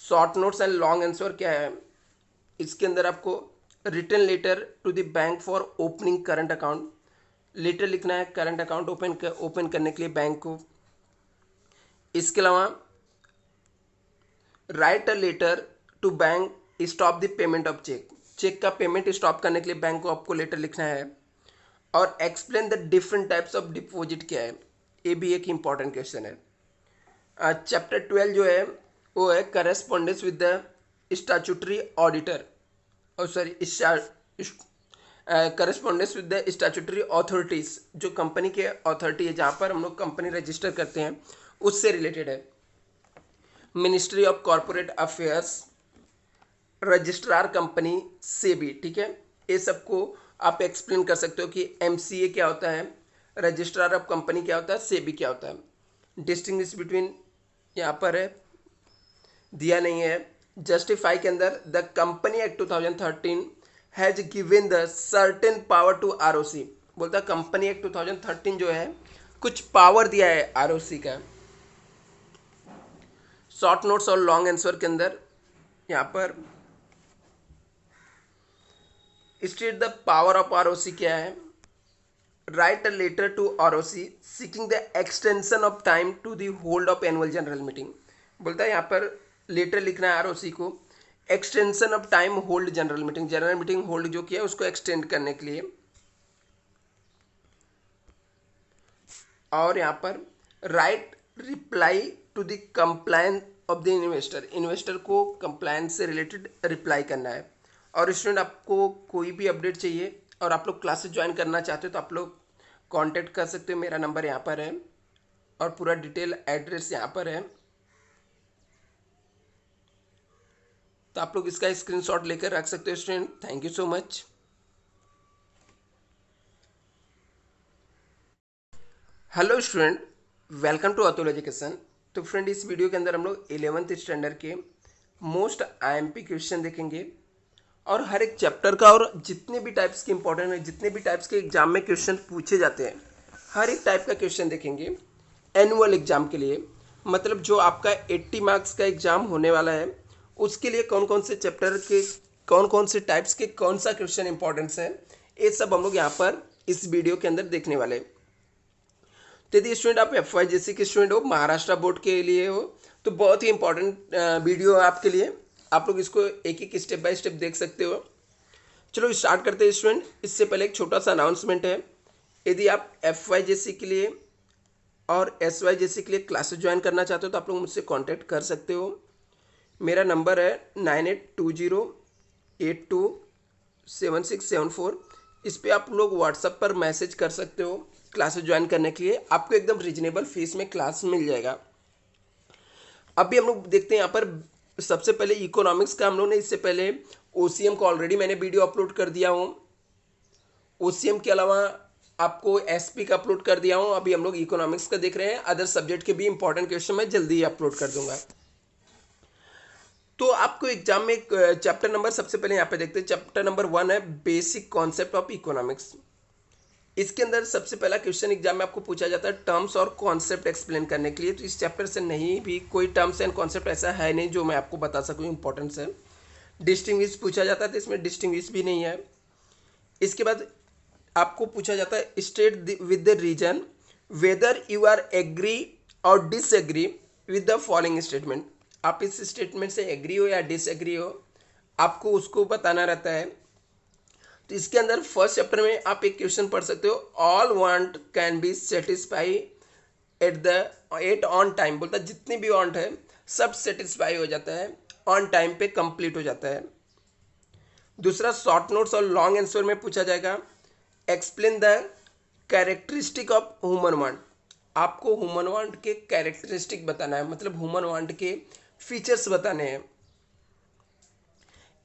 Short notes and long answer क्या है, इसके अंदर आपको return letter to the bank for opening current account, letter लिखना है करंट अकाउंट ओपन करने के लिए बैंक को। इसके अलावा write a letter to bank stop the payment of cheque, cheque का पेमेंट स्टॉप करने के लिए बैंक को आपको लेटर लिखना है। और explain the different types of deposit क्या है, ये भी एक इंपॉर्टेंट क्वेश्चन है। चैप्टर 12 जो है वो है correspondence with the statutory auditor, और sorry correspondence with the statutory authorities, जो कंपनी के अथॉरिटी है जहाँ पर हम लोग कंपनी रजिस्टर करते हैं उससे रिलेटेड है। Ministry of corporate affairs, registrar company से भी, ठीक है, ये सबको आप एक्सप्लेन कर सकते हो कि एमसीए क्या होता है, रजिस्ट्रार ऑफ कंपनी क्या होता है, सेबी क्या होता है। डिस्टिंग्विश बिटवीन यहाँ पर है, दिया नहीं है। जस्टिफाई के अंदर the company act 2013 has given the certain power to ROC, बोलता है कंपनी एक्ट 2013 जो है कुछ पावर दिया है आरओसी का। शॉर्ट नोट्स और लॉन्ग आंसर के अंदर यहाँ पर state the power of ROC क्या है, write a letter to ROC seeking the extension of time to the hold of annual general meeting, बोलता है यहाँ पर लेटर लिखना है आरओसी को extension of time hold general meeting hold जो किया है उसको एक्सटेंड करने के लिए। और यहाँ पर write reply to the compliance of the investor, investor को कंप्लायंस से रिलेटेड रिप्लाई करना है। और स्टूडेंट आपको कोई भी अपडेट चाहिए और आप लोग क्लासेस ज्वाइन करना चाहते हो तो आप लोग कांटेक्ट कर सकते हो, मेरा नंबर यहाँ पर है और पूरा डिटेल एड्रेस यहाँ पर है, तो आप लोग इसका स्क्रीनशॉट लेकर रख सकते हो student. Thank you so much. Hello student, welcome to Atul education. तो फ्रेंड इस वीडियो के अंदर हम लोग 11th स्टैंडर्ड के मोस्ट आईएमपी क्वेश्चन देखेंगे और हर एक चैप्टर का, और जितने भी टाइप्स के इंपॉर्टेंट है, जितने भी टाइप्स के एग्जाम में क्वेश्चन पूछे जाते हैं हर एक टाइप का क्वेश्चन देखेंगे एनुअल एग्जाम के लिए। मतलब जो आपका 80 मार्क्स का एग्जाम होने वाला है उसके लिए कौन कौन से चैप्टर के कौन कौन से टाइप्स के कौन सा क्वेश्चन इंपॉर्टेंस है, ये सब हम लोग यहाँ पर इस वीडियो के अंदर देखने वाले। तो यदि स्टूडेंट आप FYJC के स्टूडेंट हो, महाराष्ट्र बोर्ड के लिए हो, तो बहुत ही इंपॉर्टेंट वीडियो है आपके लिए, आप लोग इसको एक एक स्टेप बाय स्टेप देख सकते हो। चलो स्टार्ट करते हैं स्टूडेंट। इससे पहले एक छोटा सा अनाउंसमेंट है, यदि आप FYJC के लिए और SYJC के लिए क्लासेस ज्वाइन करना चाहते हो तो आप लोग मुझसे कांटेक्ट कर सकते हो। मेरा नंबर है 9820827674, इस पर आप लोग व्हाट्सएप पर मैसेज कर सकते हो क्लासेस ज्वाइन करने के लिए, आपको एकदम रीजनेबल फीस में क्लास मिल जाएगा। अभी हम लोग देखते हैं यहाँ पर सबसे पहले इकोनॉमिक्स का हम लोग ने इससे पहले OCM को ऑलरेडी मैंने वीडियो अपलोड कर दिया हूँ, OCM के अलावा आपको SP का अपलोड कर दिया हूँ। अभी हम लोग इकोनॉमिक्स का देख रहे हैं, अदर सब्जेक्ट के भी इंपॉर्टेंट क्वेश्चन मैं जल्दी ही अपलोड कर दूंगा। तो आपको एग्जाम में चैप्टर नंबर सबसे पहले यहाँ पे देखते हैं, चैप्टर नंबर 1 है बेसिक कॉन्सेप्ट ऑफ इकोनॉमिक्स। इसके अंदर सबसे पहला क्वेश्चन एग्जाम में आपको पूछा जाता है टर्म्स और कॉन्सेप्ट एक्सप्लेन करने के लिए। तो इस चैप्टर से नहीं भी कोई टर्म्स एंड कॉन्सेप्ट ऐसा है नहीं जो मैं आपको बता सकूँ इंपॉर्टेंस है। डिस्टिंग्विश पूछा जाता है तो इसमें डिस्टिंग्विश भी नहीं है। इसके बाद आपको पूछा जाता है state with the reason whether you are agree और disagree with the following statement, आप इस स्टेटमेंट से एग्री हो या डिसएग्री हो, आपको उसको बताना रहता है। तो इसके अंदर फर्स्ट चैप्टर में आप एक क्वेश्चन पढ़ सकते हो, all want can be satisfy at on time, बोलता है जितनी भी वांट है सब सेटिस्फाई हो जाता है, ऑन टाइम पे कंप्लीट हो जाता है। दूसरा शॉर्ट नोट्स और लॉन्ग आंसर में पूछा जाएगा explain the characteristic of human want, आपको ह्यूमन वांट के कैरेक्टरिस्टिक बताना है, मतलब ह्यूमन वांट के फीचर्स बताने हैं।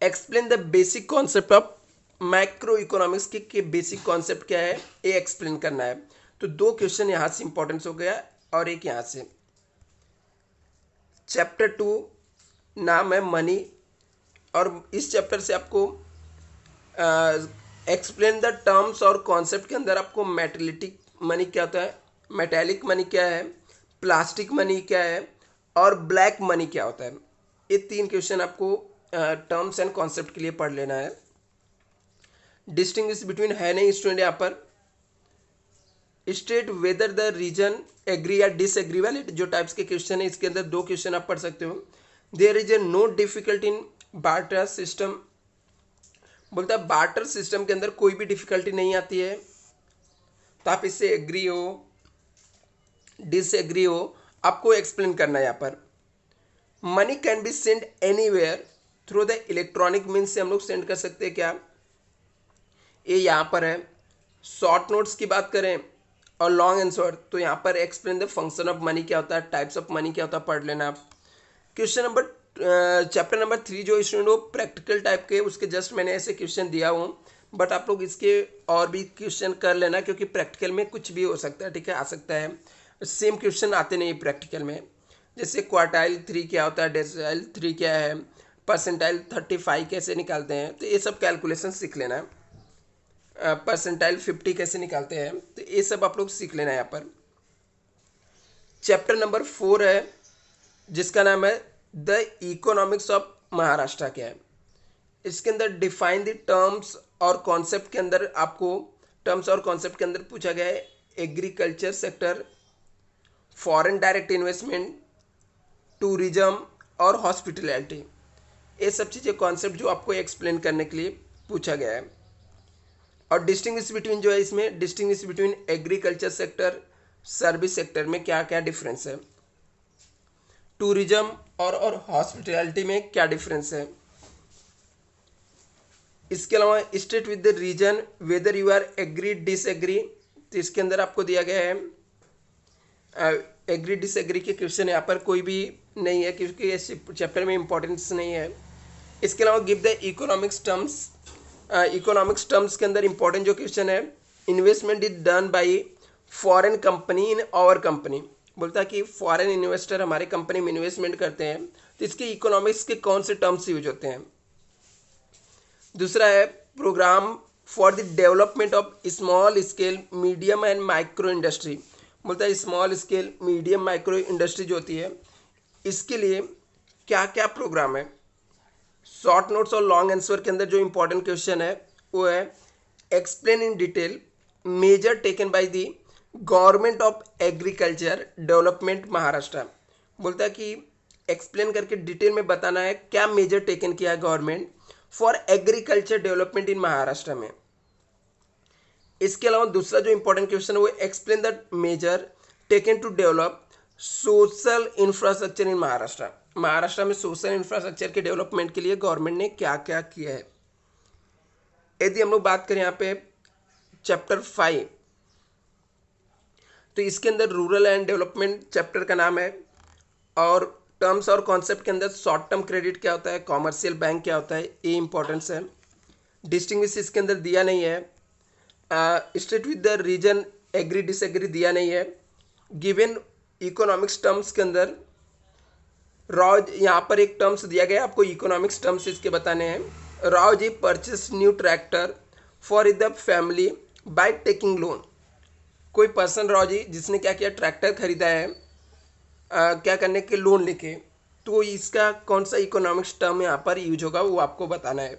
Explain the basic concept of micro economics के बेसिक कॉन्सेप्ट क्या है ये एक्सप्लेन करना है। तो 2 क्वेश्चन यहाँ से इंपॉर्टेंस हो गया और एक यहाँ से। चैप्टर 2 नाम है मनी, और इस चैप्टर से आपको एक्सप्लेन द टर्म्स और कॉन्सेप्ट के अंदर आपको मेटेलिटिक मनी क्या होता है, मेटेलिक मनी क्या है, प्लास्टिक मनी क्या है और ब्लैक मनी क्या होता है, ये 3 क्वेश्चन आपको टर्म्स एंड कॉन्सेप्ट के लिए पढ़ लेना है। डिस्टिंग्विश बिटवीन है नहीं स्टूडेंट यहाँ पर। State whether the reason agree या डिसएग्री वाले जो टाइप्स के क्वेश्चन है, इसके अंदर 2 क्वेश्चन आप पढ़ सकते हो। There is a no difficulty in barter system, बोलता है बार्टर सिस्टम के अंदर कोई भी डिफिकल्टी नहीं आती है, तो आप इससे एग्री हो डिसएग्री हो आपको एक्सप्लेन करना है यहाँ पर। Money can be send anywhere through the electronic means से हम लोग सेंड कर सकते हैं क्या, ये यहाँ पर है। शॉर्ट नोट्स की बात करें और लॉन्ग आंसर, तो यहाँ पर explain the function of money क्या होता है, टाइप्स ऑफ मनी क्या होता है, पढ़ लेना आप। क्वेश्चन नंबर चैप्टर नंबर 3 जो स्टूडेंट वो प्रैक्टिकल टाइप के, उसके जस्ट मैंने ऐसे क्वेश्चन दिया हूँ, बट आप लोग इसके और भी क्वेश्चन कर लेना क्योंकि प्रैक्टिकल में कुछ भी हो सकता है, ठीक है, आ सकता है। सेम क्वेश्चन आते नहीं प्रैक्टिकल में, जैसे क्वार्टाइल 3 क्या होता है, डेसिमल 3 क्या है, परसेंटाइल 35 कैसे निकालते हैं, तो ये सब कैलकुलेशन सीख लेना है। परसेंटाइल 50 कैसे निकालते हैं, तो ये सब आप लोग सीख लेना है यहाँ पर। चैप्टर नंबर 4 है जिसका नाम है द इकोनॉमिक्स ऑफ महाराष्ट्र क्या है। इसके अंदर डिफाइन द टर्म्स और कॉन्सेप्ट के अंदर आपको टर्म्स और कॉन्सेप्ट के अंदर पूछा गया है agriculture sector, foreign direct investment, tourism और हॉस्पिटैलिटी, ये सब चीज़ें कॉन्सेप्ट जो आपको एक्सप्लेन करने के लिए पूछा गया है। और डिस्टिंग्विश बिटवीन जो है इसमें distinguish between agriculture sector service sector में क्या क्या डिफरेंस है, टूरिज्म और हॉस्पिटैलिटी में क्या डिफरेंस है। इसके अलावा state with the reason whether you are agree disagree, तो इसके अंदर आपको दिया गया है एग्री डिसएग्री के क्वेश्चन यहाँ पर कोई भी नहीं है क्योंकि इस चैप्टर में इंपॉर्टेंस नहीं है। इसके अलावा give the economics terms, economics terms के अंदर इंपॉर्टेंट जो क्वेश्चन है investment is done by foreign company in our company, बोलता है कि फॉरेन इन्वेस्टर हमारे कंपनी में इन्वेस्टमेंट करते हैं, तो इसके इकोनॉमिक्स के कौन से टर्म्स यूज होते हैं। दूसरा है program for the development of small scale medium and micro industry, बोलता है small scale medium micro industry जो होती है इसके लिए क्या क्या प्रोग्राम है। शॉर्ट नोट्स और लॉन्ग आंसर के अंदर जो इंपॉर्टेंट क्वेश्चन है वो है explain in detail measure taken by the government of agriculture development Maharashtra, बोलता है कि एक्सप्लेन करके डिटेल में बताना है क्या मेजर टेकन किया है government for agriculture development in Maharashtra में। इसके अलावा दूसरा जो इंपॉर्टेंट क्वेश्चन है वो explain the measure taken to develop social infrastructure in Maharashtra, Maharashtra में सोशल इंफ्रास्ट्रक्चर के डेवलपमेंट के लिए गवर्नमेंट ने क्या क्या किया है। यदि हम लोग बात करें यहाँ पे चैप्टर 5, तो इसके अंदर रूरल एंड डेवलपमेंट चैप्टर का नाम है, और टर्म्स और कॉन्सेप्ट के अंदर शॉर्ट टर्म क्रेडिट क्या होता है, कॉमर्शियल बैंक क्या होता है, ये इंपॉर्टेंस है। डिस्टिंग्विश इसके अंदर दिया नहीं है। State with the reason agree disagree दिया नहीं है। गिवन इकोनॉमिक्स टर्म्स के अंदर राव यहाँ पर एक टर्म्स दिया गया आपको, इकोनॉमिक्स टर्म्स इसके बताने हैं। Rao ji purchase new tractor for the family by taking loan, कोई पर्सन राव जी जिसने क्या किया ट्रैक्टर खरीदा है क्या करने के लोन लेके, तो इसका कौन सा इकोनॉमिक्स टर्म यहाँ पर यूज होगा वो आपको बताना है।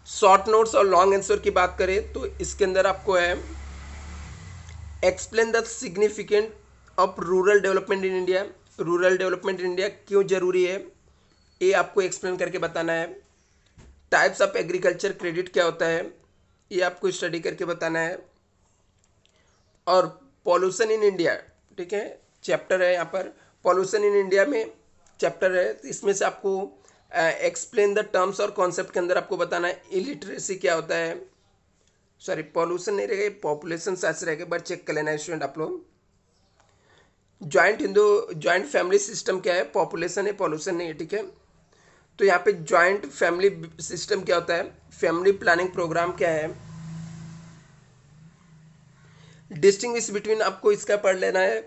शॉर्ट नोट्स और लॉन्ग आंसर की बात करें तो इसके अंदर आपको है explain the significant of rural development in India, rural development in India क्यों जरूरी है ये आपको एक्सप्लेन करके बताना है। टाइप्स ऑफ एग्रीकल्चर क्रेडिट क्या होता है ये आपको स्टडी करके बताना है। और पॉल्यूशन इन इंडिया, ठीक है, चैप्टर है यहाँ पर पॉल्यूशन इन इंडिया में चैप्टर है, तो इसमें से आपको एक्सप्लेन द टर्म्स और कॉन्सेप्ट के अंदर आपको बताना है इलिटरेसी क्या होता है, सॉरी पॉल्यूशन नहीं रहेगा, पॉपुलेशन साइंस रहेगा, बट चेक कर लेना स्टूडेंट आप लोग। जॉइंट फैमिली सिस्टम क्या है, पॉपुलेशन है पॉल्यूशन नहीं है, ठीक है। तो यहाँ पे जॉइंट फैमिली सिस्टम क्या होता है, फैमिली प्लानिंग प्रोग्राम क्या है, डिस्टिंग्विश बिटवीन आपको इसका पढ़ लेना है।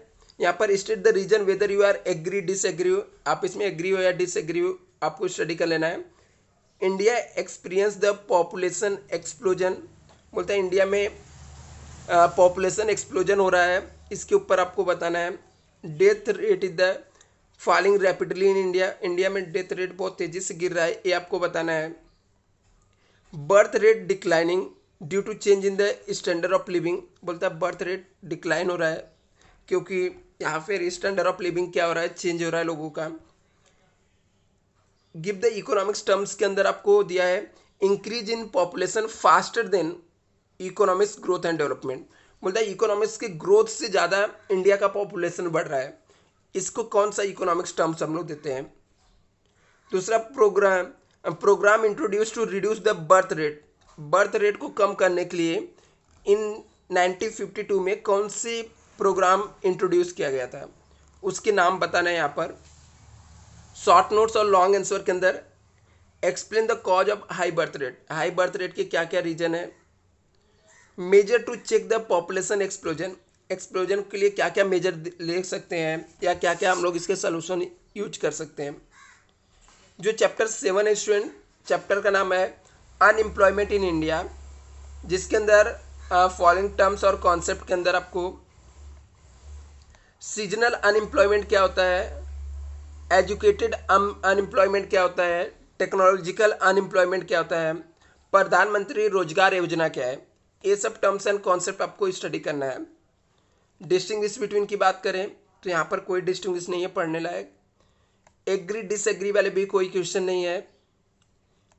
यहाँ पर state the reason whether you are agree disagree, आप इसमें एग्री हो या डिसएग्री हो आपको स्टडी कर लेना है। India experience the population explosion, बोलता है इंडिया में पॉपुलेशन एक्सप्लोजन हो रहा है, इसके ऊपर आपको बताना है। Death rate is the falling rapidly in India, India में डेथ रेट बहुत तेज़ी से गिर रहा है, ये आपको बताना है। Birth rate declining due to change in the standard of living, बोलता है बर्थ रेट डिक्लाइन हो रहा है क्योंकि यहाँ फिर स्टैंडर्ड ऑफ लिविंग क्या हो रहा है, चेंज हो रहा है लोगों का। गिव द इकोनॉमिक्स टर्म्स के अंदर आपको दिया है increase in population faster than economics growth and development, बोलता है इकोनॉमिक्स की ग्रोथ से ज़्यादा इंडिया का पॉपुलेशन बढ़ रहा है, इसको कौन सा इकोनॉमिक्स टर्म्स हम लोग देते हैं। दूसरा program introduce to reduce the birth rate, birth rate को कम करने के लिए इन 1952 में कौन सी प्रोग्राम इंट्रोड्यूस किया गया था, उसके नाम बताना है यहाँ पर। शॉर्ट नोट्स और लॉन्ग आंसर के अंदर explain the cause of high birth rate, high birth rate के क्या क्या रीजन है। Measure to check the population explosion, explosion के लिए क्या क्या मेजर ले सकते हैं या क्या क्या हम लोग इसके सोल्यूशन यूज कर सकते हैं। जो चैप्टर 7 है स्टूडेंट, चैप्टर का नाम है अनएम्प्लॉयमेंट इन इंडिया, जिसके अंदर फॉलोइंग टर्म्स और कॉन्सेप्ट के अंदर आपको सीजनल अनएम्प्लॉयमेंट क्या होता है, एजुकेटेड अनएम्प्लॉयमेंट क्या होता है, टेक्नोलॉजिकल अनएम्प्लॉयमेंट क्या होता है, प्रधानमंत्री रोजगार योजना क्या है, ये सब टर्म्स एंड कॉन्सेप्ट आपको स्टडी करना है। डिस्टिंग्विश बिटवीन की बात करें तो यहाँ पर कोई डिस्टिंग्विश नहीं है पढ़ने लायक। एग्री डिसएग्री वाले भी कोई क्वेश्चन नहीं है।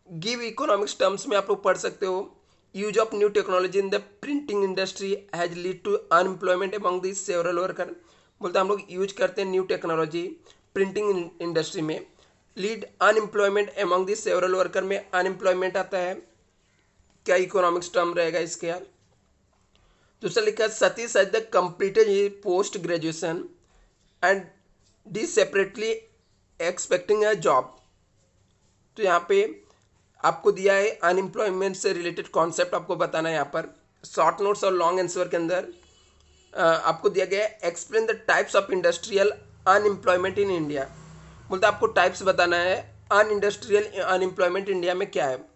गिव इकोनॉमिक्स टर्म्स में आप लोग पढ़ सकते हो use of new technology in the printing industry has lead to unemployment among the several worker, बोलते हम लोग यूज करते हैं न्यू टेक्नोलॉजी प्रिंटिंग इंडस्ट्री में, lead unemployment among the several worker में अनएम्प्लॉयमेंट आता है, क्या इकोनॉमिक्स टर्म रहेगा इसके यार। दूसरा लिखा है Satish has the completed post graduation and desperately expecting a job, तो यहाँ पे आपको दिया है अनएम्प्लॉयमेंट से रिलेटेड कॉन्सेप्ट आपको बताना है। यहाँ पर शॉर्ट नोट्स और लॉन्ग आंसर के अंदर आपको दिया गया है explain the types of industrial unemployment in India, बोलते आपको टाइप्स बताना है अन इंडस्ट्रियल अनएम्प्लॉयमेंट इंडिया में क्या है।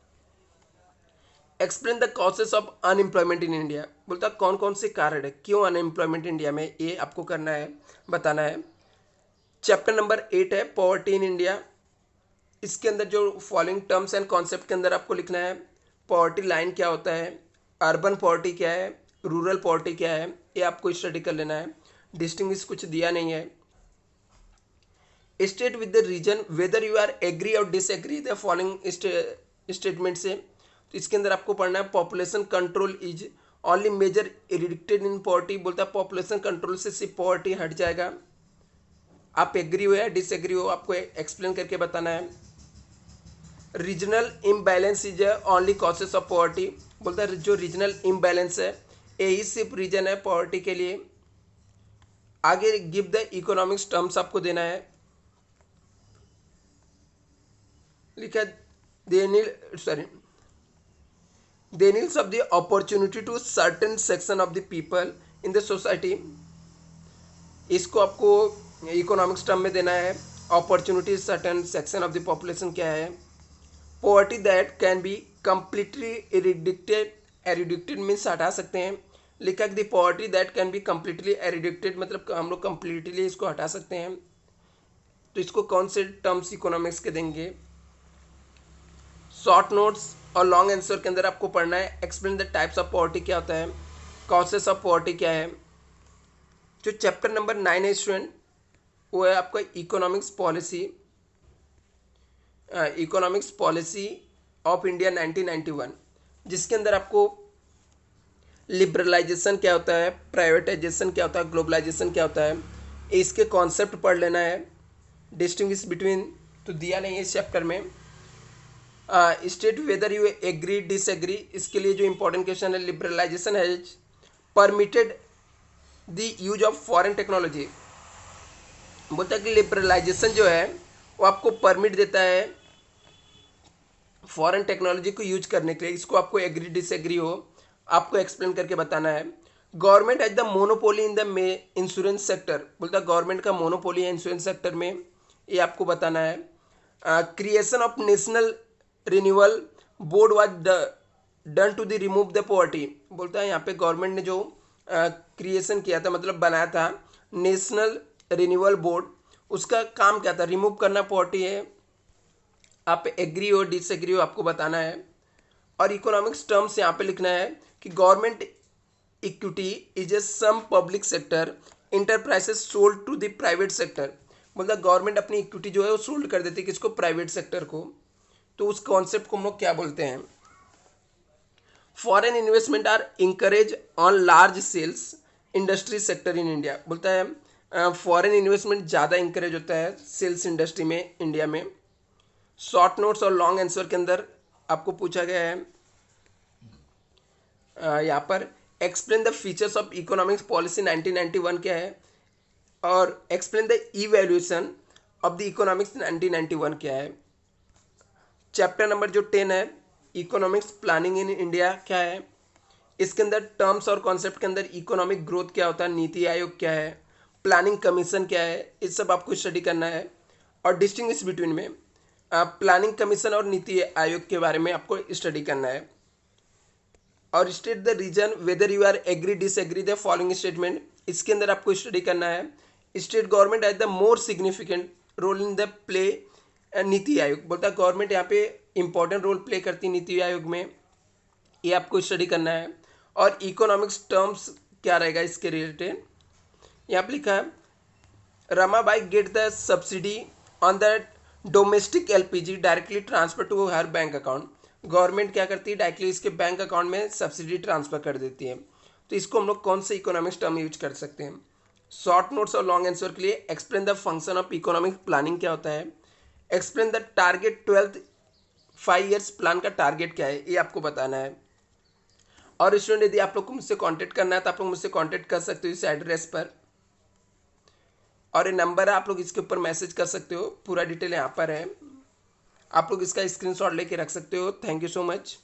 Explain the causes of unemployment in India, बोलता कौन कौन से कारण है क्यों अनएम्प्लॉयमेंट इंडिया में, ये आपको करना है बताना है। चैप्टर नंबर 8 है पॉवर्टी इन इंडिया, इसके अंदर जो फॉलोइंग टर्म्स एंड कॉन्सेप्ट के अंदर आपको लिखना है पॉवर्टी लाइन क्या होता है, अर्बन पॉवर्टी क्या है, रूरल पॉवर्टी क्या है, ये आपको स्टडी कर लेना है। डिस्टिंग्विश कुछ दिया नहीं है। State with the reason whether you are agree और डिसएग्री द फॉलोइंग स्टेटमेंट से, तो इसके अंदर आपको पढ़ना है population control is only major eradicated in poverty, बोलता है पॉपुलेशन कंट्रोल से सिर्फ पॉवर्टी हट जाएगा, आप एग्री हो या डिसएग्री हो आपको एक्सप्लेन करके बताना है। Regional imbalance is only causes of poverty, बोलता है जो रीजनल इम्बैलेंस है यही सिर्फ रीजन है पॉवर्टी के लिए। आगे गिव द इकोनॉमिक्स टर्म्स आपको देना है, लिखा they needs of the opportunity to certain section of the people in the society, इसको आपको इकोनॉमिक्स टर्म में देना है। Opportunity certain section of the population क्या है। Poverty that can be completely eradicated means हटा सकते हैं, लिखा कि the poverty that can be completely eradicated मतलब हम लोग कम्प्लीटली इसको हटा सकते हैं, तो इसको कौन से टर्म्स इकोनॉमिक्स के देंगे। शॉर्ट नोट्स और लॉन्ग आंसर के अंदर आपको पढ़ना है explain the types of poverty क्या होता है, कॉजेस ऑफ पॉवर्टी क्या है। जो चैप्टर नंबर 9 है स्टूडेंट वो है आपका इकोनॉमिक्स पॉलिसी ऑफ इंडिया 1991, जिसके अंदर आपको लिबरलाइजेशन क्या होता है, प्राइवेटाइजेशन क्या होता है, ग्लोबलाइजेशन क्या होता है, इसके कॉन्सेप्ट पढ़ लेना है। डिस्टिंग्विश बिटवीन तो दिया नहीं है इस चैप्टर में। State whether you agree disagree, इसके लिए जो इंपॉर्टेंट क्वेश्चन है liberalisation has permitted the use of foreign technology, बोलता है कि लिबरलाइजेशन जो है वो आपको परमिट देता है फॉरेन टेक्नोलॉजी को यूज करने के लिए, इसको आपको एग्री डिसएग्री हो आपको एक्सप्लेन करके बताना है। Government has the monopoly in the insurance sector, बोलता गवर्नमेंट का मोनोपोली है इंश्योरेंस सेक्टर में, ये आपको बताना है। Creation of national renewal board was done to the remove the poverty, बोलता है यहाँ पे गवर्नमेंट ने जो क्रिएशन किया था, मतलब बनाया था नेशनल रिन्यूअल बोर्ड, उसका काम क्या था, रिमूव करना पॉवर्टी है। आप एग्री हो डिसएग्री हो आपको बताना है। और इकोनॉमिक्स टर्म्स यहाँ पे लिखना है कि government equity is a some public sector enterprises sold to the private sector, मतलब गवर्नमेंट अपनी इक्विटी जो है वो सोल्ड कर देती है किसको, प्राइवेट सेक्टर को। तो उस कॉन्सेप्ट को हम लोग क्या बोलते हैं। Foreign investment are encourage on large सेल्स इंडस्ट्री सेक्टर इन इंडिया, बोलता है फॉरेन इन्वेस्टमेंट ज़्यादा इंकरेज होता है सेल्स इंडस्ट्री में इंडिया में। शॉर्ट नोट्स और लॉन्ग आंसर के अंदर आपको पूछा गया है यहाँ पर explain the features of economics policy 1991 क्या है, और explain the evaluation of the economics 1991 क्या है। चैप्टर नंबर जो 10 है इकोनॉमिक्स प्लानिंग इन इंडिया क्या है, इसके अंदर टर्म्स और कॉन्सेप्ट के अंदर इकोनॉमिक ग्रोथ क्या होता है, नीति आयोग क्या है, प्लानिंग कमीशन क्या है, इस सब आपको स्टडी करना है। और डिस्टिंग्विश बिटवीन में प्लानिंग कमीशन और नीति आयोग के बारे में आपको स्टडी करना है। और state the reason whether you are agree disagree the following statement, इसके अंदर आपको स्टडी करना है। State government has the more significant role in the play Niti Aayog, बोलता है गवर्नमेंट यहाँ पे इंपॉर्टेंट रोल प्ले करती है नीति आयोग में, ये आपको स्टडी करना है। और इकोनॉमिक्स टर्म्स क्या रहेगा इसके रिलेटेड, यहाँ पे लिखा है Ramabai get the subsidy on the domestic LPG directly transfer to her bank account, government क्या करती है डायरेक्टली इसके बैंक अकाउंट में सब्सिडी ट्रांसफर कर देती है। तो इसको हम लोग कौन से इकोनॉमिक्स टर्म यूज कर सकते हैं। शॉर्ट नोट्स और लॉन्ग आंसर के लिए explain the function of economic planning क्या होता है, explain the target 12th 5 years plan का टारगेट क्या है, ये आपको बताना है। और स्टूडेंट यदि आप लोग को मुझसे कांटेक्ट करना है तो आप लोग मुझसे कांटेक्ट कर सकते हो इस एड्रेस पर, और ये नंबर है आप लोग इसके ऊपर मैसेज कर सकते हो, पूरा डिटेल यहाँ पर है, आप लोग इसका स्क्रीनशॉट लेके रख सकते हो। Thank you so much.